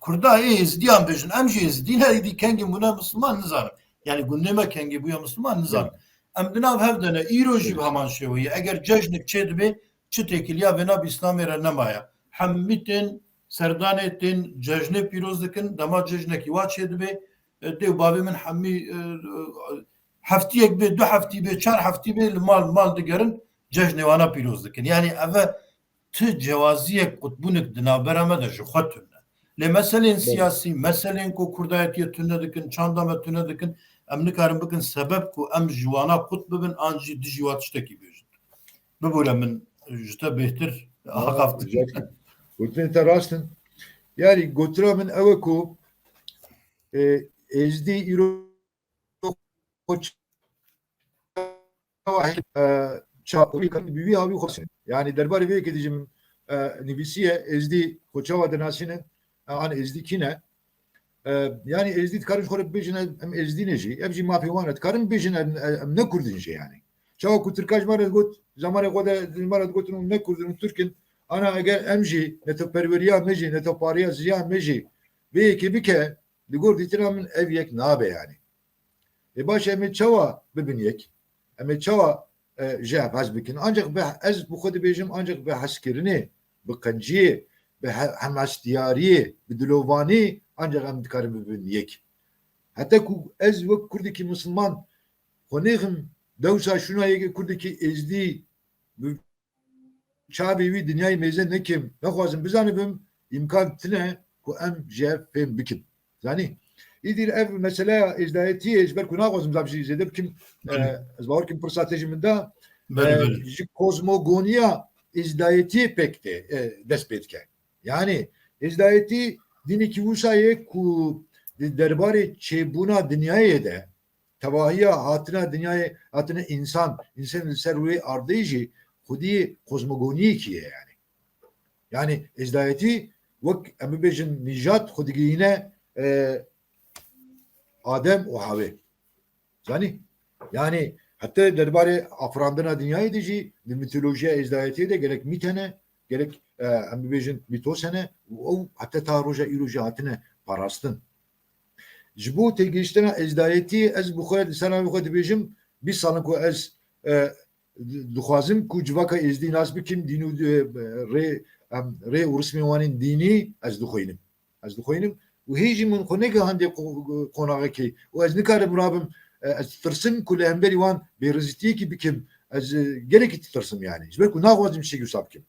Kurda êzidiyan bêjin em jî êzidî ne êdî kengî bûne Müslüman nizanim. Yani gundê me kengî bûye Müslüman nizanim. Em di nav hev de ne îro jî bi heman şêwê ye. Eger cejnik çê dibe çi têkiliya vê nav İslamê re nemaye. Hemî tên serdanê tên cejnê pîroz dikin dema cejnekî wa çê dibe dê bavê min hemî heftiyek bê du heftî bê çar heftî bê li mal digerin cejnê wana pîroz dikin. Yani ev ti cewaziyek qutbûnek di navbera me de ji xwe tune. Lê meselên siyasî, meselên ku kurdayetiyê tune dikin, çanda me tune dikin, em nikarin bikin sebeb ku em ji wana qut bibin an jî dijî wa tiştekî bêjin. Bibûre min ji te bêhtir haqaf dikin. Gotin te rastin. Yani gotira min ew e ku êzdî îro bivî havî xwe yani derbarê vê yekê dijim nivîsiye êzdî xweçawa dinasînin an êzdî kîne yani êzdî dikarin ji xwe re bibêjin em êzdî jî ev jî mafê wan e dikarin bibêjin em ne Kurdin jî yani. Çawa ku Tirka ji me re got zamanê xwe de ji me re gotin ne Kurdin û Tirkin ana eger em jî netewperweriya me jî netewpariya ziya me jî vê yekê bike li gor dîtina min ev yek nabe yani. باش ام çawa bibiniyek ام çawa جاب hez bikin ancak be ez bu xudi bejim ancak be haskirini be kanciye be hamas diyariye be dilovani ancak em dikarim bibiniyek hatta ku ez ve kurdiki Müslüman konehim devsa şuna yeke kurdiki ezdi çabevi dünyayı meze nekim ne xwazim bizanibim imkan tine ku em jeb fêm bikin yani İdir ev mesela izdayetiye ezber kuna xwazim zabjî zêde bikim ez bawer kim pirsatejî min da ji kozmogoniya izdayetiye pek de dest pê dike yani izdayetî dinekî wisa ye ku derbarê çêbûna dünyayê de tevahiya hatina dünyayê hatina insan li ser wê ardê jî xwedî kozmogoniyekî ye yani izdayetî wek em bibêjin nîjat xwe digihîne Adem o Havve. Yani hatta derbarê afirandina dünyayê de jî li mitolojiya êzdayetiyê de gerek mîtene gerek em bibêjin mîtos hene û hatta ta roja îro jî hatine parastin. Ji bo têgihiştina êzdayetiyê ez bi xwe sana bi xwe dibêjim 20 salin ku ez dixwazim ku civaka êzdî nas bikim dîn û rê û rismên wanên dînî ez dixwînim û hêjî min xwe neke hindê qonaqekê û ez nikarim rabim ez tirsim ku li hemberî wan bêrizîtiyekî bikim ez gelekî tirsim yani ji ber ku naxwazim şêkî wisa bikim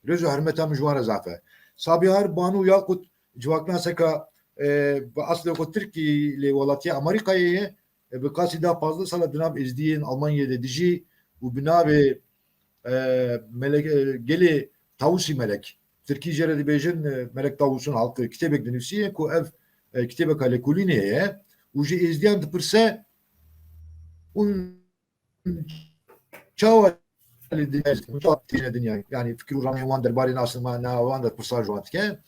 rêz û hermeta min ji wan re zafe Sabihar Banu Yakut civakna seka bi aslê xwe Tirkî lê welatiya Amerîkayê ye bi qasî da 15 sala di nav êzdiyên Almanyayê de dijî û bi navê gelê Tawusî Melek Tirkî jê re dibêjin Melek Tawus'un halkı kitêbek dinivîsiye ku ev kitêbeka Lêkolînê ye û ji êzdiyan dipirse û çawa dünya yani fikir û ranên wan derbarê nasılma na wan de pirsa ji wan dike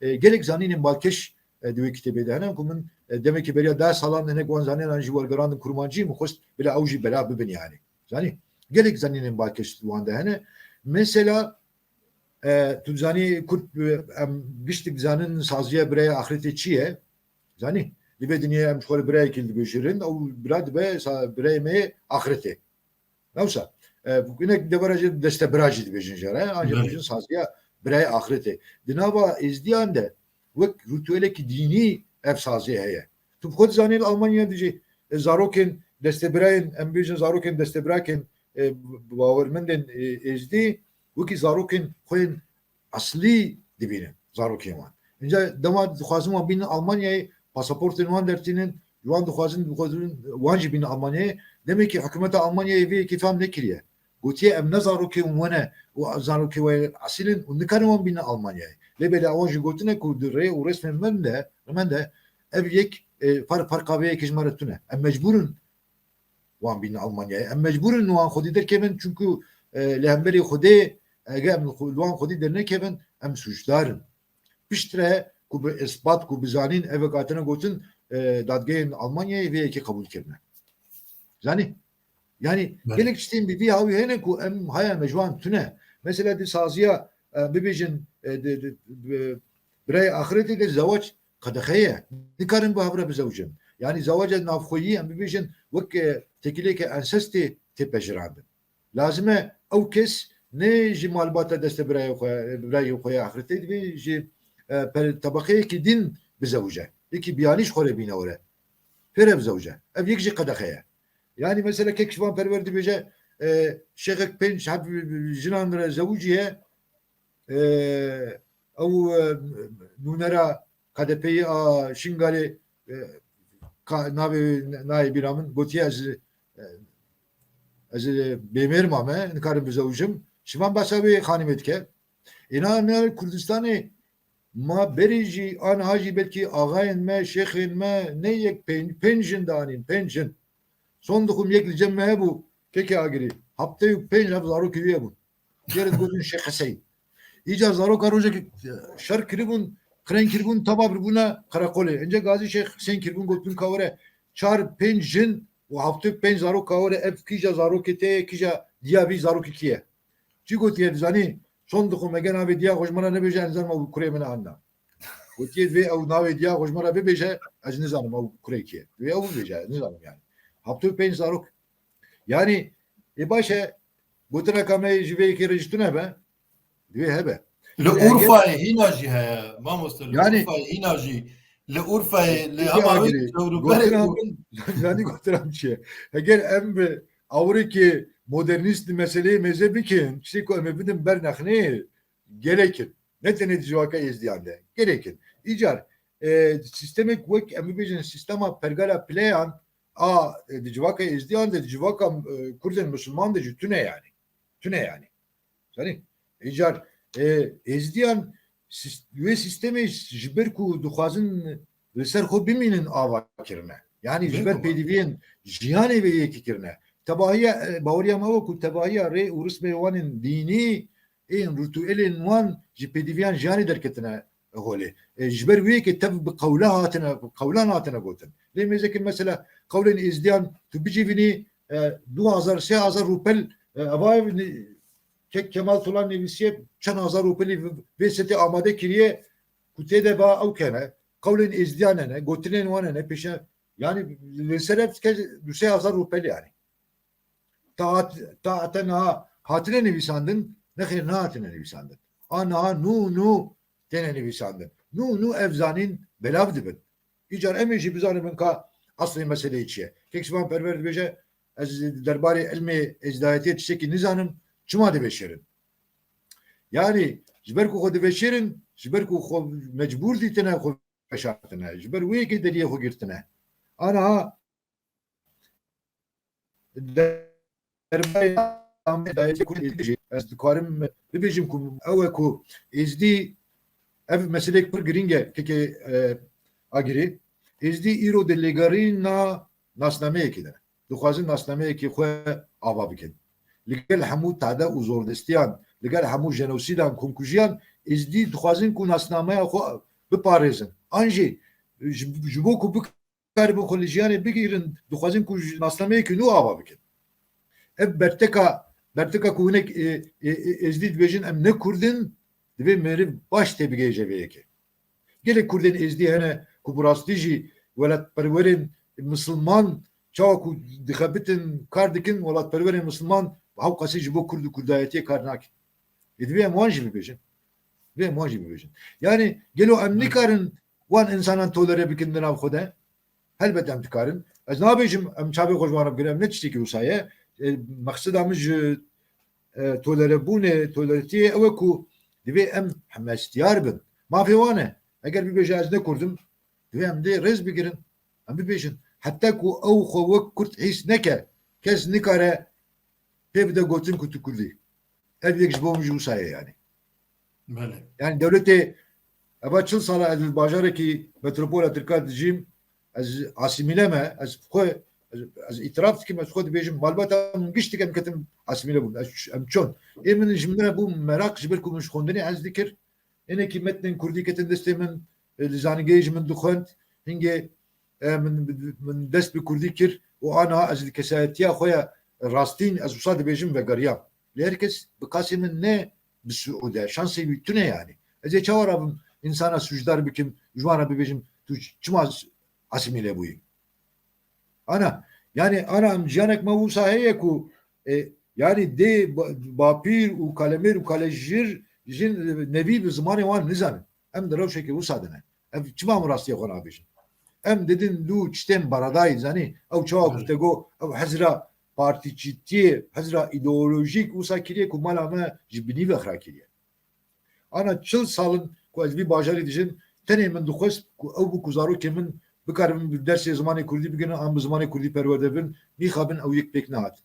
gelek zanînên balkêş di wê kitêbê de hene ku min demek ki beriya 10 salan hinek wan zanînan jî wergerandim kurmancî min xwest bila ew jî bela bibin yani zanî gelek zanînên balkêş wan de hene mesela tu zanî Kurd em giştik zanin saziye biraya ahirete çi ye zanî li vê dinyayê em ji xwe li birayekî dibêjirin ew bira dibe birayê me ahirete newsa hinek devera jî destebira jî dibêjin jê re ancak bêjin saziya birayê ahirete di nava êzdiyan de wek ritüelekî dînî ev sazî heye tu bi xwe dizanî li Almanya dijî zarokên destebirayên em bêjin zarokên destebirakên bawermendên êzdî wekî zarokên xwên aslî dibînin zarokên wan inca dema dixwazim wan bînin Almanyayê pasaportên wan dertînin wan dixwazin wan jî bînin Almanyayê demek ki hikûmeta Almanyayê vê yekî fam nekiriye gotiye em ne zarokên wan û zarokê wan asilin û nikarin wan bînin Almanyayê lê bêle wan jî gotine ku di rê û resmên min de ev yek farqa vê yekî ji me re tune em mecbûrin wan bînin Almanyayê em mecbûrin wan xwedî derkevin çünkü li hemberî Xwedê eger em wan xwedî dernekevin em suçdarin piştre ku bi ispat ku bizanîn evek hatine gotin dadgehên Almanyayê vê yekî qebûl kirine zanî yani gelek tiştên bi vî hawî hene ku em haya me ji wan tune mesela di saziya bibêjin birayê axiretê de zewac qedexe ye nikarin bi hev re bizewcin yani zewaca navxweyî em bibêjin wek tekileke ensestê tê pejirandin lazim e ew kes ne ji malbata deste birayê xwe axiretê dibê ji tabaqeyekî din bizewce yekî biyanî ji xwe re bîne were pêre bizewce ev yek jî qedexe ye yani mesela kek ji wan perwer dibêje şexek pênc hev jinan re zewcî ye ew nûnera KDP'yê a Şingalê navê bîra min gotiye ez bêmêrma me nikarim bizewcim ji van besa wê xanîmê dike îna Kurdistanê ma berî jî aniha jî belkî axayên me şêxên me ne yek pênc jin danîn pênc jin son dixwim yek li cem me hebû kekê agirî heftê û pênc hev zarokî wî hebûn gêrê digotin Şêx Heseyîn îca zaroka rojekî şer kiribûn xirên kiribûn taba birbûne Qereqolê ince Gazî Şêx Heseyîn kiribûn gotin ka were çar pênc jin û heftê pênc zaroka were ev kîja zarokê tê ye kîja diya vî zarokê kî ye çi gotiye dizanî son dixwim eger navê diya xweşmana nebêje ez nizanim ew kurê min e an na gotiye vê ew navê diya xweşmana bibêje ez nizanim ew kurê kî ye vê ew bibêje ez nizanim yani Haptu peyn zarok. Yani başa gotuna kamay jive ki rejtuna be. Diye hebe. لأورفاي هنا جي هيا ما مستر Yani لأورفاي هنا جي لأورفاي İki لهما ويك agiri. أوروبا Gotramın yani gotram şey. Eğer em be Avriki modernist meseleyi mezhebikin işte ko emebidin bernakhne gerekin. Ne tenetici vaka izdiyande. Gerekin. İcar sistemik vek emebidin sistema pergala playan dicivaka izdiyande dicivaka Kürden Müslüman dici tüne yani. Tüne yani. Yani icar izdiyan ve sistemi jiber duhazın ser xo bimînin ava kirine. Yani jiber pêdiviyên jiyanê vê yekî kirine. Tebahiya baweriya me ku tebahiya rê û rismê wanên dînî ên ritûelên wan ji pêdiviyan jiyanê derketine holê. Ji ber wê yekê tev bi qewlan hatine gotin. Lê mêzekî mesela qewlên êzdiyan tu bicivînî 2000-3000 rûpel ava Kemal Tulan nevisiye çend hazar rûpelî vê setê amade kiriye ku tê de ba ew kene kawlên êzdiyan hene gotinên wan hene pêşe yani li ser ev du-sê hazar rûpelî yani ta te niha hatine nivîsandin nexêr nehatine nivîsandin a niha nû têne nivîsandin nû ev zanîn belav dibin îcar em ê jî bizanin min ka aslê meseleyê çi ye kekşivan perver dibêje ez derbarê ilmê êzdayetiyê tiştekî nizanim çima dibeşirin yani ji ber ku xwe dibeşirin ji ber ku xwe mecbûr dîtine xwe veşartine ji ber wê yekê deriyê xwe girtine aniha ez dikarim bibêjim ku ew e ku êzdî ev meselek pir giring e kekê agirî êzdî îro di lêgerîna nasnameyekê de dixwazin nasnameyekê xwe ava bikin li gel hemû tade û zordestiyan li gel hemû jenosîdan komkujiyan êzdî dixwazin ku nasnameya xwe biparêzin an jî ji bo ku bikaribin xwe li jiyanê bigîrin dixwazin ku nasnameyekê nû ava bikin ev berteka ku hinek êzdî dibêjin em ne Kurdin divê meriv baş tê bigêje vê yekê gelek Kurdên êzdî hene ku bi rastî jî welatperwerên Müslüman çawa ku dixebitin kar dikin welatperwerên Müslüman haw qasî ji bo Kurd û Kurdayetiyê kar nakin divê em wan jî bibêjin divê em wan jî bibêjin yani gelo em nikarin wan insanan tolere bikin di nav xwe de helbet em dikarin ez nabêjim em çavê xwe ji wan re bigire em ne tiştekî wisa ye meqseda min ji tolerebûnê toleretiyê ew e ku divê em hemestiyar bin mafê wan e eger bibêje ez ne Kurdim divê em dê rêz bigirin em bibêjin heta ku ew xwe wek Kurd hîs neke kes nikare pê bide gotin ku tu Kurdî ev yek ji bo min jî wisa ye yani yani devletê eva çil sala ez li bajarekî metropola Tirkiye dijîm ez asimîle me ez xwe ez îtiraf dikim ez xwe dibêjim malbata min giştik em ketim asimîle bûn em çon ê min ji min re bû merak ji ber ku min ji xwendinê ez dikir hinekî metnên Kurdî ketin destê min li zanîngehê ji min dixwend hingê min dest bi Kurdî kir û aniha ez li kesayetiya xwe ya rastîn ez wisa dibêjim vegeriyam lê herkes bi qasî min ne bi Suûde şansê wî tune yani ez ê çawa rabim insana sujdar bikim ji wan re bibêjim tu çima asimîle bûyî ana yani anam ciyanek me wisa heye ku yani de bapîr û kalemêr û kalejîr jin nevî bi zimanê wan nizanin em di rewşekê wisa dine ev çima min rastiye xwe nabêjin em didin du tiştên baradayî zanî ew çawa ku te got ew hezra partîçîtiyê hezra îdeolojîk wisa kiriye ku mala me ji binî ve xira kiriye ana çil salin ku ez vî bajarî dijim tenê min dixwest ku ew bû ku zarokê min bikaribin bi dersê zimanê Kurdî biginin an bi zimanê Kurdî perwerde bin nîxabin ew yek pêk nehat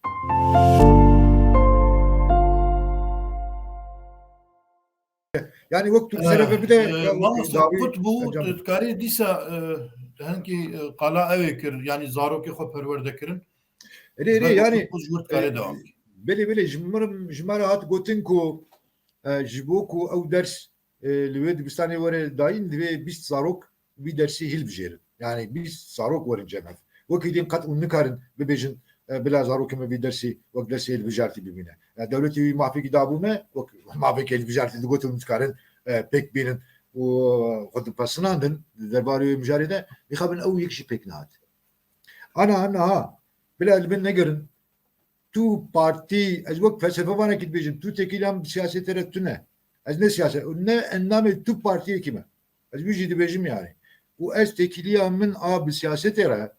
yani wek tu sereve bir de kut bû dikarî dîsa hinkî qala ew kir yani zarokê xwe perwerde kirin yani dikarê devam belê ji me re hat gotin ku ji bo ku ew ders li wê dibistanê were dayîn divê 20 zarok wî dersî hilbijêrin yani 20 zarok werin cemev wekî dîn qet û nikarin bibêjin bila zarokê me vî dersî wek dersê hilbijartî bibîne devletê wî mafekî dabû me wek mafekê hilbijartî digotin dikarin pêk bînin û xwe dipesînandin derbarê wê mijarê de nîxabin ew yek jî pêk nehat ana niha Bile ben ne görün? Tu parti, ez vak felsefe var ki diyeceğim. Tu tekilam siyasetlere tu ne? Ez ne siyaset? Ne enname tu partiye kime? Ez bir şey diyeceğim yani. Bu ez tekiliyamın abi siyasetlere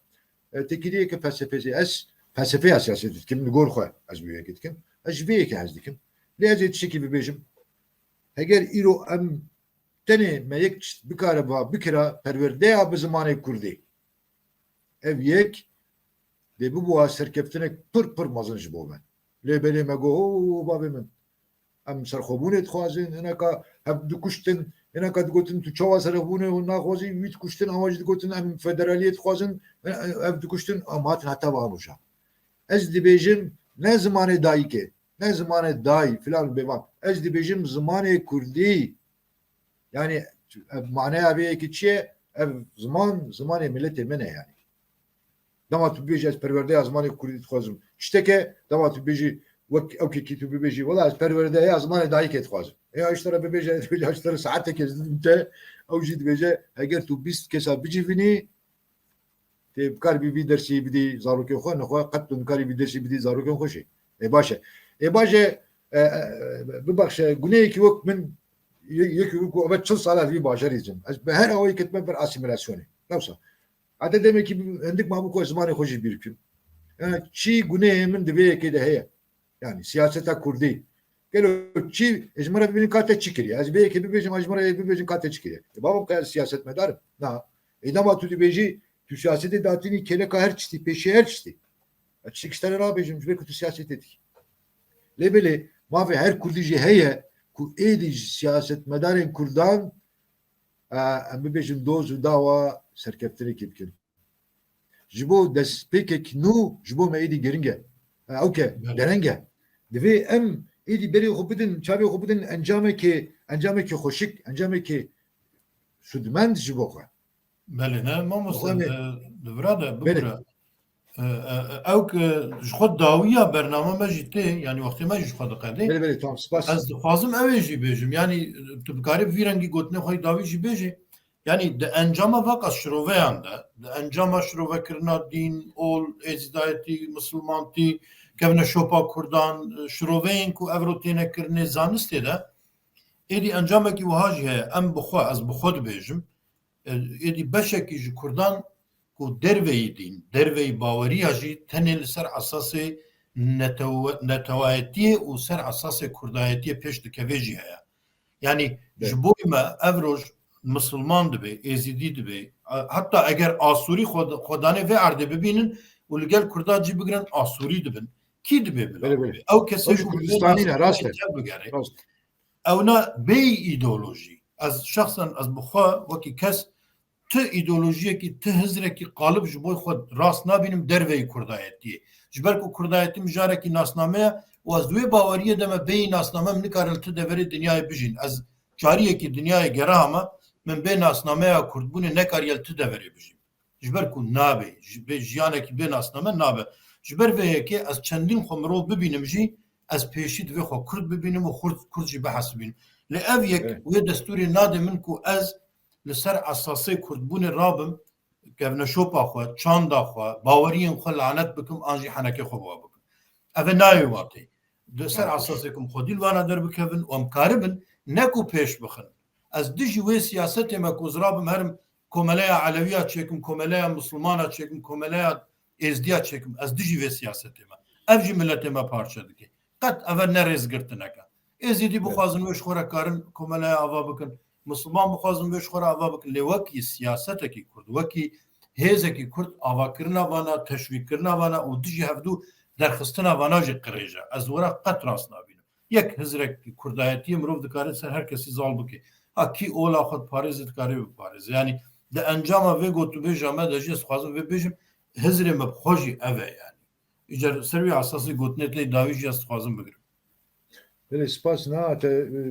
tekiliye ki felsefesi ez felsefeye siyaset etkim. Nigor khoy ez büyük etkim. Ez büyük ki ez dikim. Lezet şekil bir bejim. Eğer iro em tene meyek bir kare bir kira perverde ya bu zamanı kurdi. Ev yek de bu serkeftine pır mazınç bu ben. Lebeli me go babı men. Em serxobunet xwazin enaka hep dikuştin enaka digotin tu çava serxobune u naxwazi vit kuştin amacı digotin em federaliyet xwazin ev dikuştin amatin hatta bağmışa. Ez dibêjim ne zamanı dahi ki ne zamanı dahi filan bevan. Ez dibêjim zamanı kurdî yani manaya bir ki çiye ev zamanı milleti mene yani. Dama tu bêjî ez perwerde ya zamanı kurdî dixwazim. Tişteke dama tu bêjî wek ew ki tu bêjî wala ez perwerde ya zamanı dahi ki dixwazim. Ya işlere bêjî işlere saate kezdim te ew jî dibêje eger tu 20 kesa bicivînî te kar bir dersi bidi zarokên xwe nexwe qet tu karî bir dersi bidî zarokên xwe jî. Baş bibexşe guneyekî wek min yekî ku evet 40 sala vî bajarî cim. Ez bi her awayî ketime bir asimilasyonê. Newsa. Hatta demek ki hendik ma bu zamanı xwe jî bîrkim. Yani çi guneyê min divêyekê de heye. Yani siyaseta Kurdî. Gelo çi ejmara bibînin kate çi kiriye. Ez bêyekê bibêjim ejmara bibêjin kate çi kiriye. Babam kaya siyaset medarım. Na. Dema tu dibêjî tu siyasete datînî keleka her çiştî peşê her çiştî. Çikiştere rabêjim ji ber ku tu siyaset etî. Lebelê mavê her Kurdî jî heye ku êdî siyaset medarên Kurdan em bibêjin doz û dawa serkeftinekê bikin. Ji bo destpêkek nû ji bo me êdî giring e. Ewke dereng e. Divê em êdî berê xwe bidin çavê xwe bidin encamekê xweşik encamekê sudmend ji bo xwe. Belê ne mamoste divra de Belê. bigure ew ji xwe dawiya bername me jî tê yanî wextê me jî ji xwe diqedê Belê tamam spas. ez dixwazim ew ê jî bêjim yanî tu bikarî vî rengî gotinê xwe dawî jî bêjî yanî di encama vaka şiroveyan de di encama şirovekirina dîn ol êzîdayetî misilmantî kevne şopa Kurdan şiroveyên ku ev ro têne kirinê zanistê de êdî encamekî wiha jî heye em bixwe ez bi xwe dibêjim êdî beşekî ji Kurdan ku derveyî dîn derveyî baweriya jî tenê li ser esasê netewayetiyê û ser esasê kurdayetiyê pêş dikeve jî heye yanî ji bo me ev roj misilman dibe êzîdî dibe heta eger asûrî xwedanê vê erdê bibînin û li gel Kurda cî bigirin asûrî dibin kî dibe bila ew kesê ji Kurdistanî ne rast e. bigere ew ne bê îdeolojî ez şexsen ez bi xwe wekî kes ti îdeolojiyekî ti hizrekî qalib ji bo xwe rast nabînim derveyî kurdayetiyê ji ber ku kurdayetî mijarekî nasname ye û ez wê baweriyê de me bêyî nasname min nikarin li ti deverê dinyayê bijîn ez cariyekî dinyayê gera me min bê nasnameya kurdbûnê nekariye li ti deverê bijîm ji ber ku nabe bê jiyanekî bê nasname nabe ji ber vê yekê ez çendîn xwe mirov bibînim jî ez pêşî divê xwe Kurd bibînim û Kurd jî bihesibîn li ev yek wê destûrê nade min ku ez li ser esasê Kurdbûnê rabim kevne şopa xwe çanda xwe baweriyên xwe lanet bikim an jî henekê xwe biwa bikim ev ê nayê watê li ser esasê kum xwedî li wana derbikevin û em karibin ne ku pêş bixin ez dijî wê siyasetê me ku ez rabim herim komeleya Elewiya çêkim komeleya Misilmana çêkim komeleya êzdiya çêkim ez dijî vê siyasetê me ev jî milletê me parça dike qet ev ne rêzgirtineke êzîdî bixwazin wê ji xwe re karin komeleya ava bikin Müslüman bixwazin wê ji xwe re ava bikin lê wekî siyasetekî Kurd wekî hêzekî Kurd avakirina vana teşvîkkirina vana û dijî hevdû derxistina vana jî qirêje ez were qet rast nabînim yek hizrek kurdayetiyê mirov dikare ser her kesî zal bike ha kî ola xwe parêzê dikare biparêze yanî di encama vê gotûbêja me de jî ez dixwazim vê bêjim hizrê me bi xwe jî ev e yanî îcer ser wî esasî gotinê lê dawî jî ez dixwazim bigirim Belê spas na te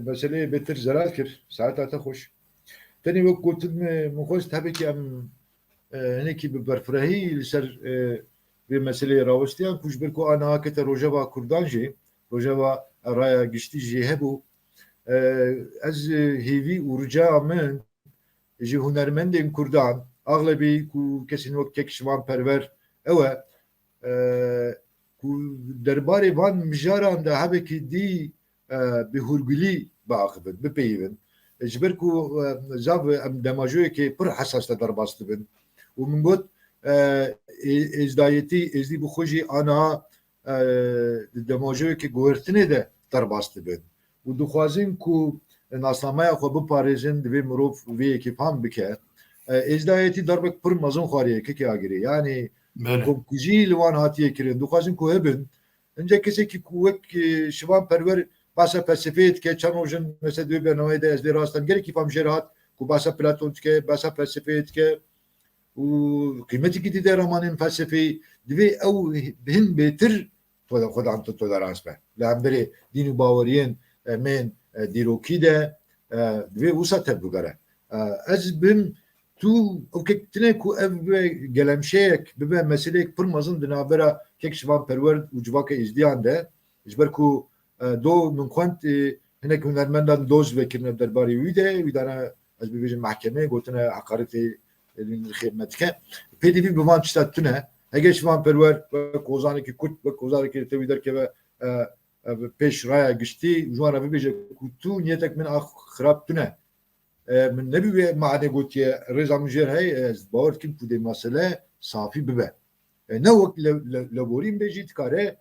meseleyê bêtir zeral kir saeta te xweş tenê wek gotin min xwest hebe ki em hinekî bi berfirehî li ser vê meseleyê rawistiyan ku ji ber ku aniha kete Rojava Kurdan jî Rojava raya giştî jî hebû ez hêvî û rica min ji hunermendên Kurdan aglebî ku kesên wek Kekşivan perwer ew e ku derbarê van mijaran de hebekî dî bi hûrgilî biaxivin, bipeyivin. Ji ber ku zav em demajoyekê pir hesas te derbas dibin û min got êzdayetî êzdî bi xwe jî aniha di demajoyekê guhertinê de derbas dibin û dixwazin ku nasnameya xwe biparêzin divê mirov vêyekê fam bike. Êzdayetî derbek pir mezin xwariyê kekê agirê yanî komkujî li wan hatiye kirin dixwazin ku hebin hince kesekî ku wek şivan perwer basa felsefeyê dike çend rojin mesela divê bernameyê de ez lê rastan gelekî fam jê hat ku basa Platon dike basa felsefeyê dike û qîmetekî dide ramanên felsefeyî divê ew hin bêtir xwedan tolerans be li hemberê dîn û baweriyên mên dîrokî de divê wisa tev bigere. Ez bim tu ew kektinê ku ev gelemşeyek bibe meseleyek pir mezin di navbera kek şivan perwer û civaka êzdiyan de ji ber ku do min xwend hinek hunermendan doz vekirine derbarê wî de wî dane ez bibêjim mehkemeyê gotine heqaretê xidmetike pêdivî bi van tişta tune hege şivan perwer wek ozanekî Kurt wek ozanekî te wî derkeve pêş raya giştî ji wan re bibêje ku tu niyetek min a xirab tune min nebî wê meanê gotiye rêza min jêr hey ez bawer dikim ku dê mesele safî bibe ne wek leborîn bêjî dikare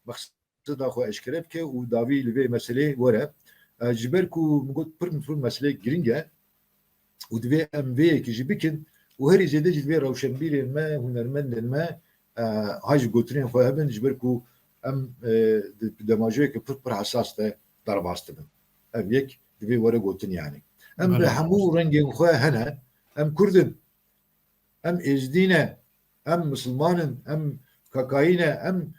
maqseda xwe eşkere bike û davî li vê meselê were ji ber ku min got pir mifhûm meselê giring e û divê em vêyekî jî bikin û herî zêde jî divê rewşenbîrên me hunermendên me hay ji gotinên xwe hebin ji ber ku em demajoyeke pir hesas de derbas dibin ev yek divê were gotin yanî em bi hemû rengên xwe hene em Kurdin em êzdîne em Müslümanin em kakayîne em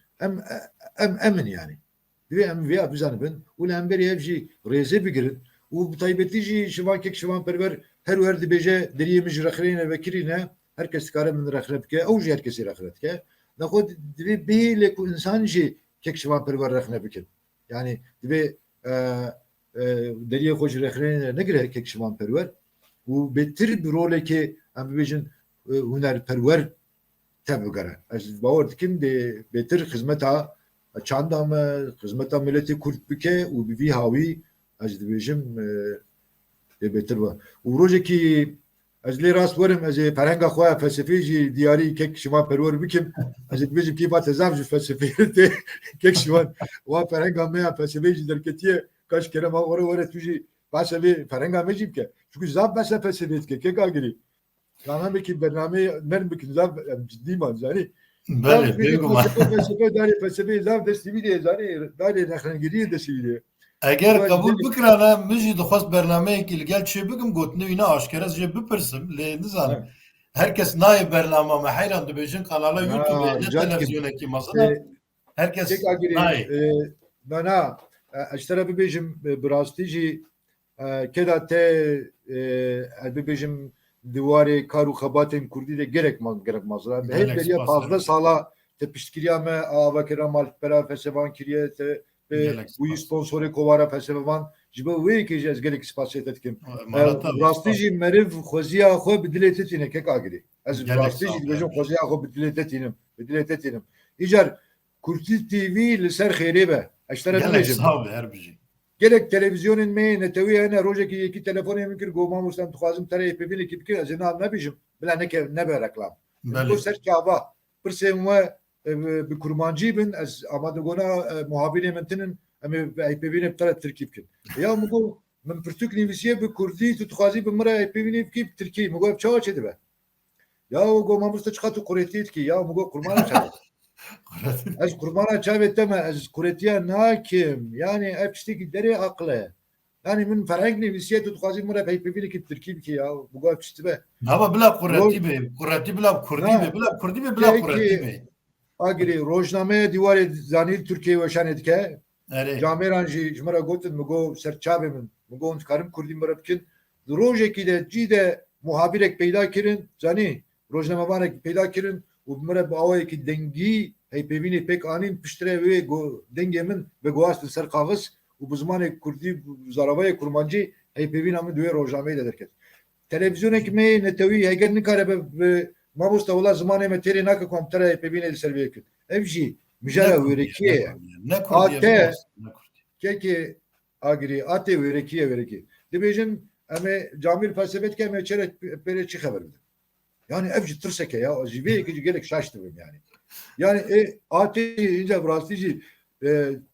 emin yani divê em vêya bizanibin û li hemberî ev jî rêzê bigirin û bi taybetî jî şivan kek şivan perwer her wer dibêje deriyê min ji rexirêne vekirîne herkes dikare min rexire bike ew jî herkesî rexire dike nexwe divê bêhêlê ku insan jî kek şivan perwer rexne bikin yani divê deriyê xwe ji rexirêne negire kek şivan perwer û bêtir bi rolekê em bibêjin hunerperwer te bigere ez bawer dikim dê bêtir xizmeta çanda me xizmeta milletê Kurd bike û bi vî hawî ez dibêjim dê bêtir be û rojekî ez lê rast werim ez ê ferhenga xwe felsefê jî diyarî kek şivan perwer bikim ez ê dibêjim kî va tezav ji felsefeyê tê kek şivan wa ferhenga me ya felsefê jî derketiye kaç kere ma were tu jî basa vê ferhenga me jî bike çünkü zav basa felsefê dike kek agirî Kanamekî bernameyê nerm bikin zav ciddî man zanî felsefe darê felsefeyê zav destî wî dê zanî darê rexnegiriyê destî wî dê eger qebûl bikirane min jî dixwast bernameyekî li gel çê bikim gotinê wî ne aşkere ez jê bipirsim lê nizanim herkes nayê bername me heyran dibêjin kanala YouTubeê ne televizyonekî mesela herkes nayê na ez tere bibêjim bi rastî jî keda te ez bibêjim diwarê kar û xebatên Kurdî de gerek mazra hep beriya fazla sala te piştkiriya me avakira malpera fesevan kiriye te bu sponsorê kovara fesevan ji bo wê jî ez gelek spasiyê te dikim rastî jî meriv xweziya xwe bi dilê te tîne kek agirî ez rastî jî dibêjim xweziya xwe bi dilê te tînim îcar Kurdî TV li ser xêrê be ez tere bibêjim gelek televizyonên me netewî hene rojekî yekî telefonê min kir goma westem dixwazim tere pêvînekî bikim ez ê nav nebêjim bila nebe reklam bo ser çava pirsên we bi kurmancî bin ez amadegona muhabirê min tinin em ê pêvînê tere Tirkî bikin ya min got min pirtûk nivîsiye bi Kurdî tu dixwazî bi min re pêvînê bikî bi Tirkî min got çawa çê dibe ya goma wista çiqa tu Qurêtiyê dikî ya min got kurmana çawa ez kurmana çavê te me ez Qurêtiya nakim yani ev tiştekî derê aqle yani min ferheng nivîsiye tu dixwazî min re pêvînekî Tirkî bikî ya bu got tişt be hava bila Qurêtî bê Qurêtî bila Kurdî bê bila Kurdî bê bila Qurêtî bê agirî rojnameya dîwarê zanîr Tirkiye weşanê dike camêran jî ji me re gotin min got ser çavê min got dikarim Kurdî min re bikin di rojekî de cî de muhabirek peyda kirin zanî rojnamevanek peyda kirin û min re bi awayekî dengî heypêvînê pêk anîn piştre wê dengê min veguhast li ser kaxiz û bi zimanê Kurdî zaravayê kurmancî heypêvîna min divê rojnameyê de derket televizyonekî me netewî heger nikare bi مامۆستا وڵات زمانê me têrê nake ku em terayê pêbînê li ser vê kir ev jî mijara wêrekiyê ye ate kekê agirî atê wêrekiye wêrekî dibêjin em ê camîr felsefetke em ê çerek pêrê çi xeber bidin yani ev jî tirseke ya jî vê yekî jî gelek şaş dibim yani atê ince rastî jî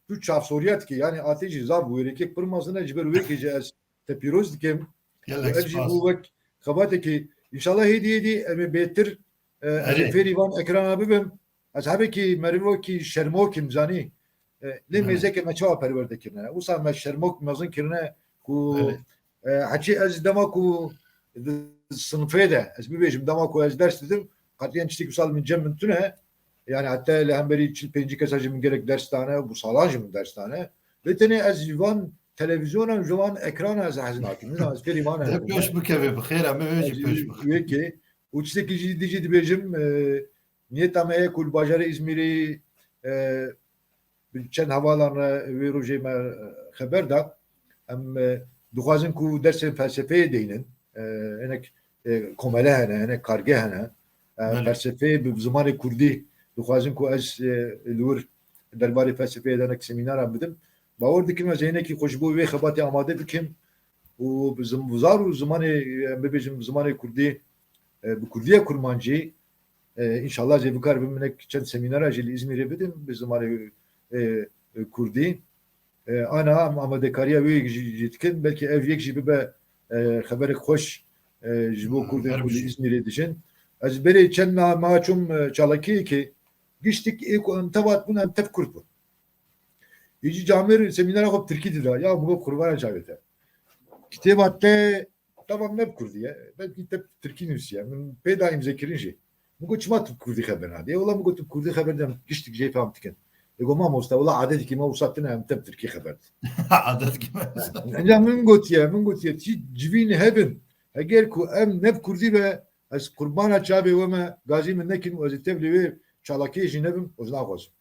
tu çavsoriyet ki yani atê jî zav wêrekek pir mezin e ji ber wêkê jî ez te pîroz dikim ev jî bû wek xebatekî inşallah hêdî hêdî em ê bêtir ez ê fêrî van ekrana bibim ez hebekî merivokî şermokim zanî lê mêzekê me çawa perwerde kirine wisa me şermok mezin kirine ku heçî ez dema ku sınıfê de ez bibêjim dema ku ez ders didim qetiyen tiştê ku sal min cem min tune yani hatta li hemberî pêncî kesa jî min gerek derstane bu salan jî min derstane lê tenê ez ji van televizyonan ji van ekrana ez hezin nakim ez fêrî van pêş bikeve bi xêr em ê jî pêş wêkê û tiştekî jî dijî dibêjim niyeta me heye ku li bajarê İzmîrê çend hevalan wê rojê me xeber da em dixwazin ku dersên felsefeyê deynin hinek komele hene hinek karge hene felsefeyê bi zimanê Kurdî dixwazin ku ez li wir derbarê felsefeyê de hinek semînaran bidim باور dikim ez hinekî xweşbû wê xebatê amade bikim û bi zar û zimanê bibêjim zimanê Kurdî bi Kurdiya Kurmancî inşallah jê bikar bim hinek çend semînara jî li İzmîrê bidim bi zimanê Kurdî ana amadekariya wê jî dikin belkî ev yek jî bibe xeberek xweş ji bo Kurdên ku li İzmîrê dijin ez berê çend maçûm çalakiyekê giştik ku em tevat bûn em tev Kurd bûn İci camir seminera hop Türkiye dida ya bu kurban cavete. Kitabatte tamam ne Kurdiye. Ben kitap Türkiye nüsiye. Ben peyda imzekirinci. Bu çmat Kurdi haber hadi. Ola bu Kurdi haberden geçtik şey fahmtiken. Ego ma mosta ola adet ki ma usattına hem tep Türkiye haber. adet ki. Ya min gotiye civin hebben. Eğer ku em ne Kurdi ve az kurbana çabe ve ma gazi min nekin o zitevli ve çalaki jinebim o znağoz.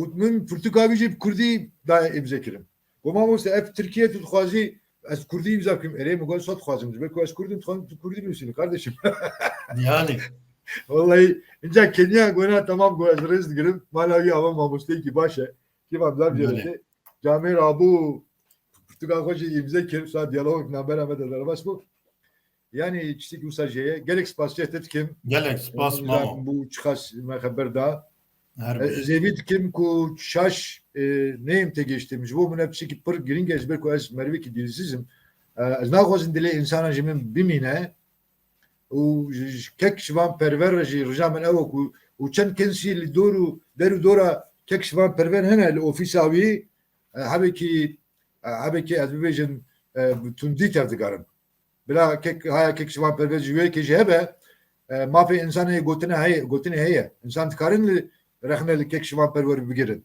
ومن برتقالي جيب كردي دا ابزكرم وما موسى اف تركيا تخازي از كردي ابزكرم اري مقول صوت خازم بك از كردي تخان كردي بيسين kardeşim yani vallahi ince Kenya gona tamam go az rez girim Malawi ama mamustay ki başa ki bablar diyordu Camir Abu Portugal hoca imzekir sa diyalog na beraber de bas bu yani çtik usajeye gerek spasiyet etkim gerek spas mama bu çıkas haber da Zevit kim ku şaş neyim te geçtiğimiz bu mun hepsi ki pır girin gezber ku ez merve ki dilsizim ez naxwazin dile insana jimin bimine u kek şvan perver ji ricamen ew ku u çend kensi li doru deru dora kek şvan perver hene li ofisawi habeki ez bibêjin tundi tev digarim bila kek haya kek şvan perver ji wê ki hebe mafê insanê gotine heye insan dikarin li rexnelik kek şivan perver bigirin.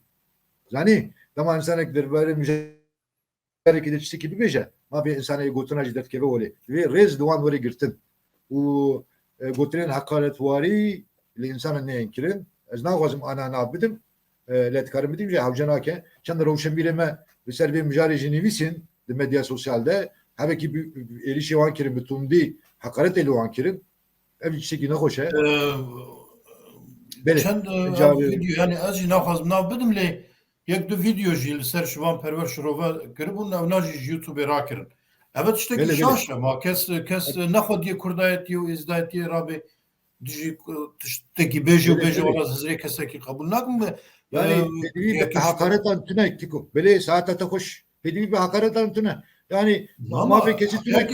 Zani dema insanek derbarê müjarekî de tiştekî bibêje ma bê insanê gotina jî derkeve welê vê rêz di wan werê girtin û gotinên heqaretwarî li insanan neyên kirin ez naxwazim ana nabidim lê dikarim bidîm jî hewce nake çend rewşenbîrê me li ser vê mijarê jî nivîsîn di medya sosyalde hevekî êrişê wan kirin bi tundî heqaretê li wan kirin ev tiştekî nexweş e çend video yani ez jî naxwazim nav bidim lê yek du video jî li ser şivan perwer şirove kiribûn ew najî ji YouTubeê rakirin evet tiştekî şaş e ma kes nexwediye kurdayetî û êzdayetiyê rabê dijî tiştekî bêje wala zirê kesekî qebûl nakim yani pêdivî heqaretan tune tîko belê saeta te xweş pêdivî bi heqaretan tune yani mafê kesî tune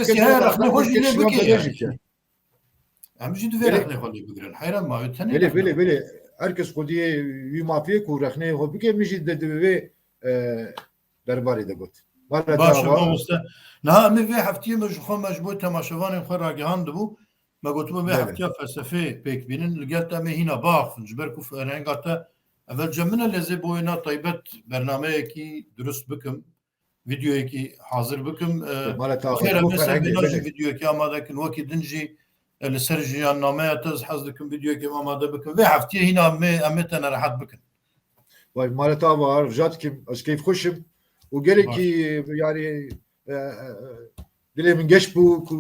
em jî divê rexnê xwe lê bigirin heyran ma tenê belê herkes xwediyê wî mafiyê ku rexnê xwe bike min jî divê derbarê de got niha em ê vê heftiyê me ji xwe me ji bo temaşevanên xwe ragihandibû me gotibe vê heftiya felsefê pêkbînin li gel te em ê hîna biaxivin ji ber ku ferhenga te evel ce min e lêzê bo wêna taybet bernameyekî durust bikim videoyekî hazir bikim xêr em ê ser vêna jî videoyekî amadekin wekî din jî li ser jiyannameya te ez hez dikim videoyekê amade bikim vê heftiyê hîna em ê te nerehet bikin vay maleta var rica dikim ez keyf xweşim û gelekî yani dilê min geş bû ku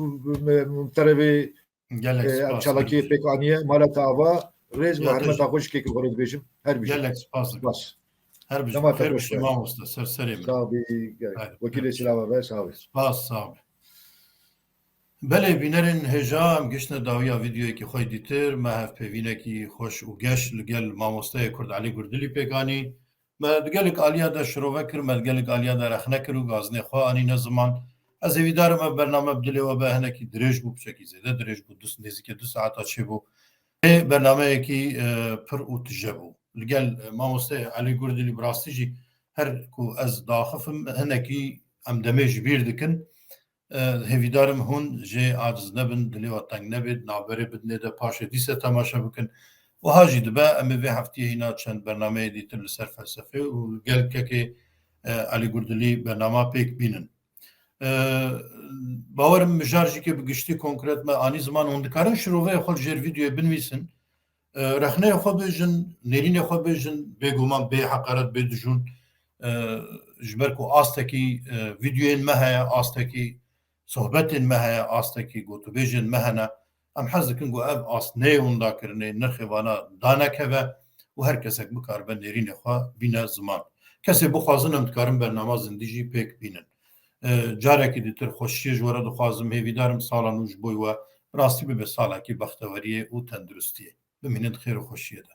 min terevê gelek spas çalaki pekaniye mala tava rez ve Ya hürmet teşekkür. hoş ki korud bejim her bir şey. Gelek spas dikim. Bas. Her bir Tamam her bir hoş şey geldin. mamosta serserê min. Sağ ol. Haydi, Vekil evet. silahı ver sağ ol. Spas sağ ol. Belê bînerên hêja em giştine dawiya vîdeoyekî xwe dîtir me hevpêvînekî xweş û geş li gel mamosteyê Kurd Elî Gurdilî pêkanî me di gelek aliya de şirove kir me di gelek aliya de rexne kir û gazinê xwe anîne ziman ez ê vîdarim ev bername bi dilê we be hinekî dirêj bû piçekî zêde dirêj bû nêzîkî 2 saeta çêbû ê bernameyekî pir û tije bû li gel mamosteyê Elî Gurdilî bi rastî jî her ku ez daxifim hinekî em demê ji bîr dikin hêvîdarim hûn jê aciz nebin dilê we teng nebêt navberê bidinê de paşê dîse temaşe bikin wiha jî dibe em ê vê hefteyê hîna çend bernameyê dîtir li ser felsefê û gelkekê Elî Gurdilî bernama pêk bînin bawerim mijar jî kê bi giştî konkret me anî ziman hûn dikarin şiroveyê xwe ji jêr vîdeoyê binivîsin rexneyê xwe bêjin nêrînê xwe bêjin bêguman bê heqaret bê dijûn ji ber ku astekî vîdeoyên me heye astekî sohbetên me heye astekî gotûbêjên me hene em hez dikin ku ev as neyê windakirinê nirxê vana danekeve û her kesek bikaribe nêrînê xwe bîne ziman kesê bixwazin em dikarin bernama zindî jî pêk bînin carekî dîtir xweşiyê ji we re dixwazim hêvîdarim sala nû ji bo we rastî bibe salekî bexteweriyê û tenduristiyê bimînin xêr û xweşiyê de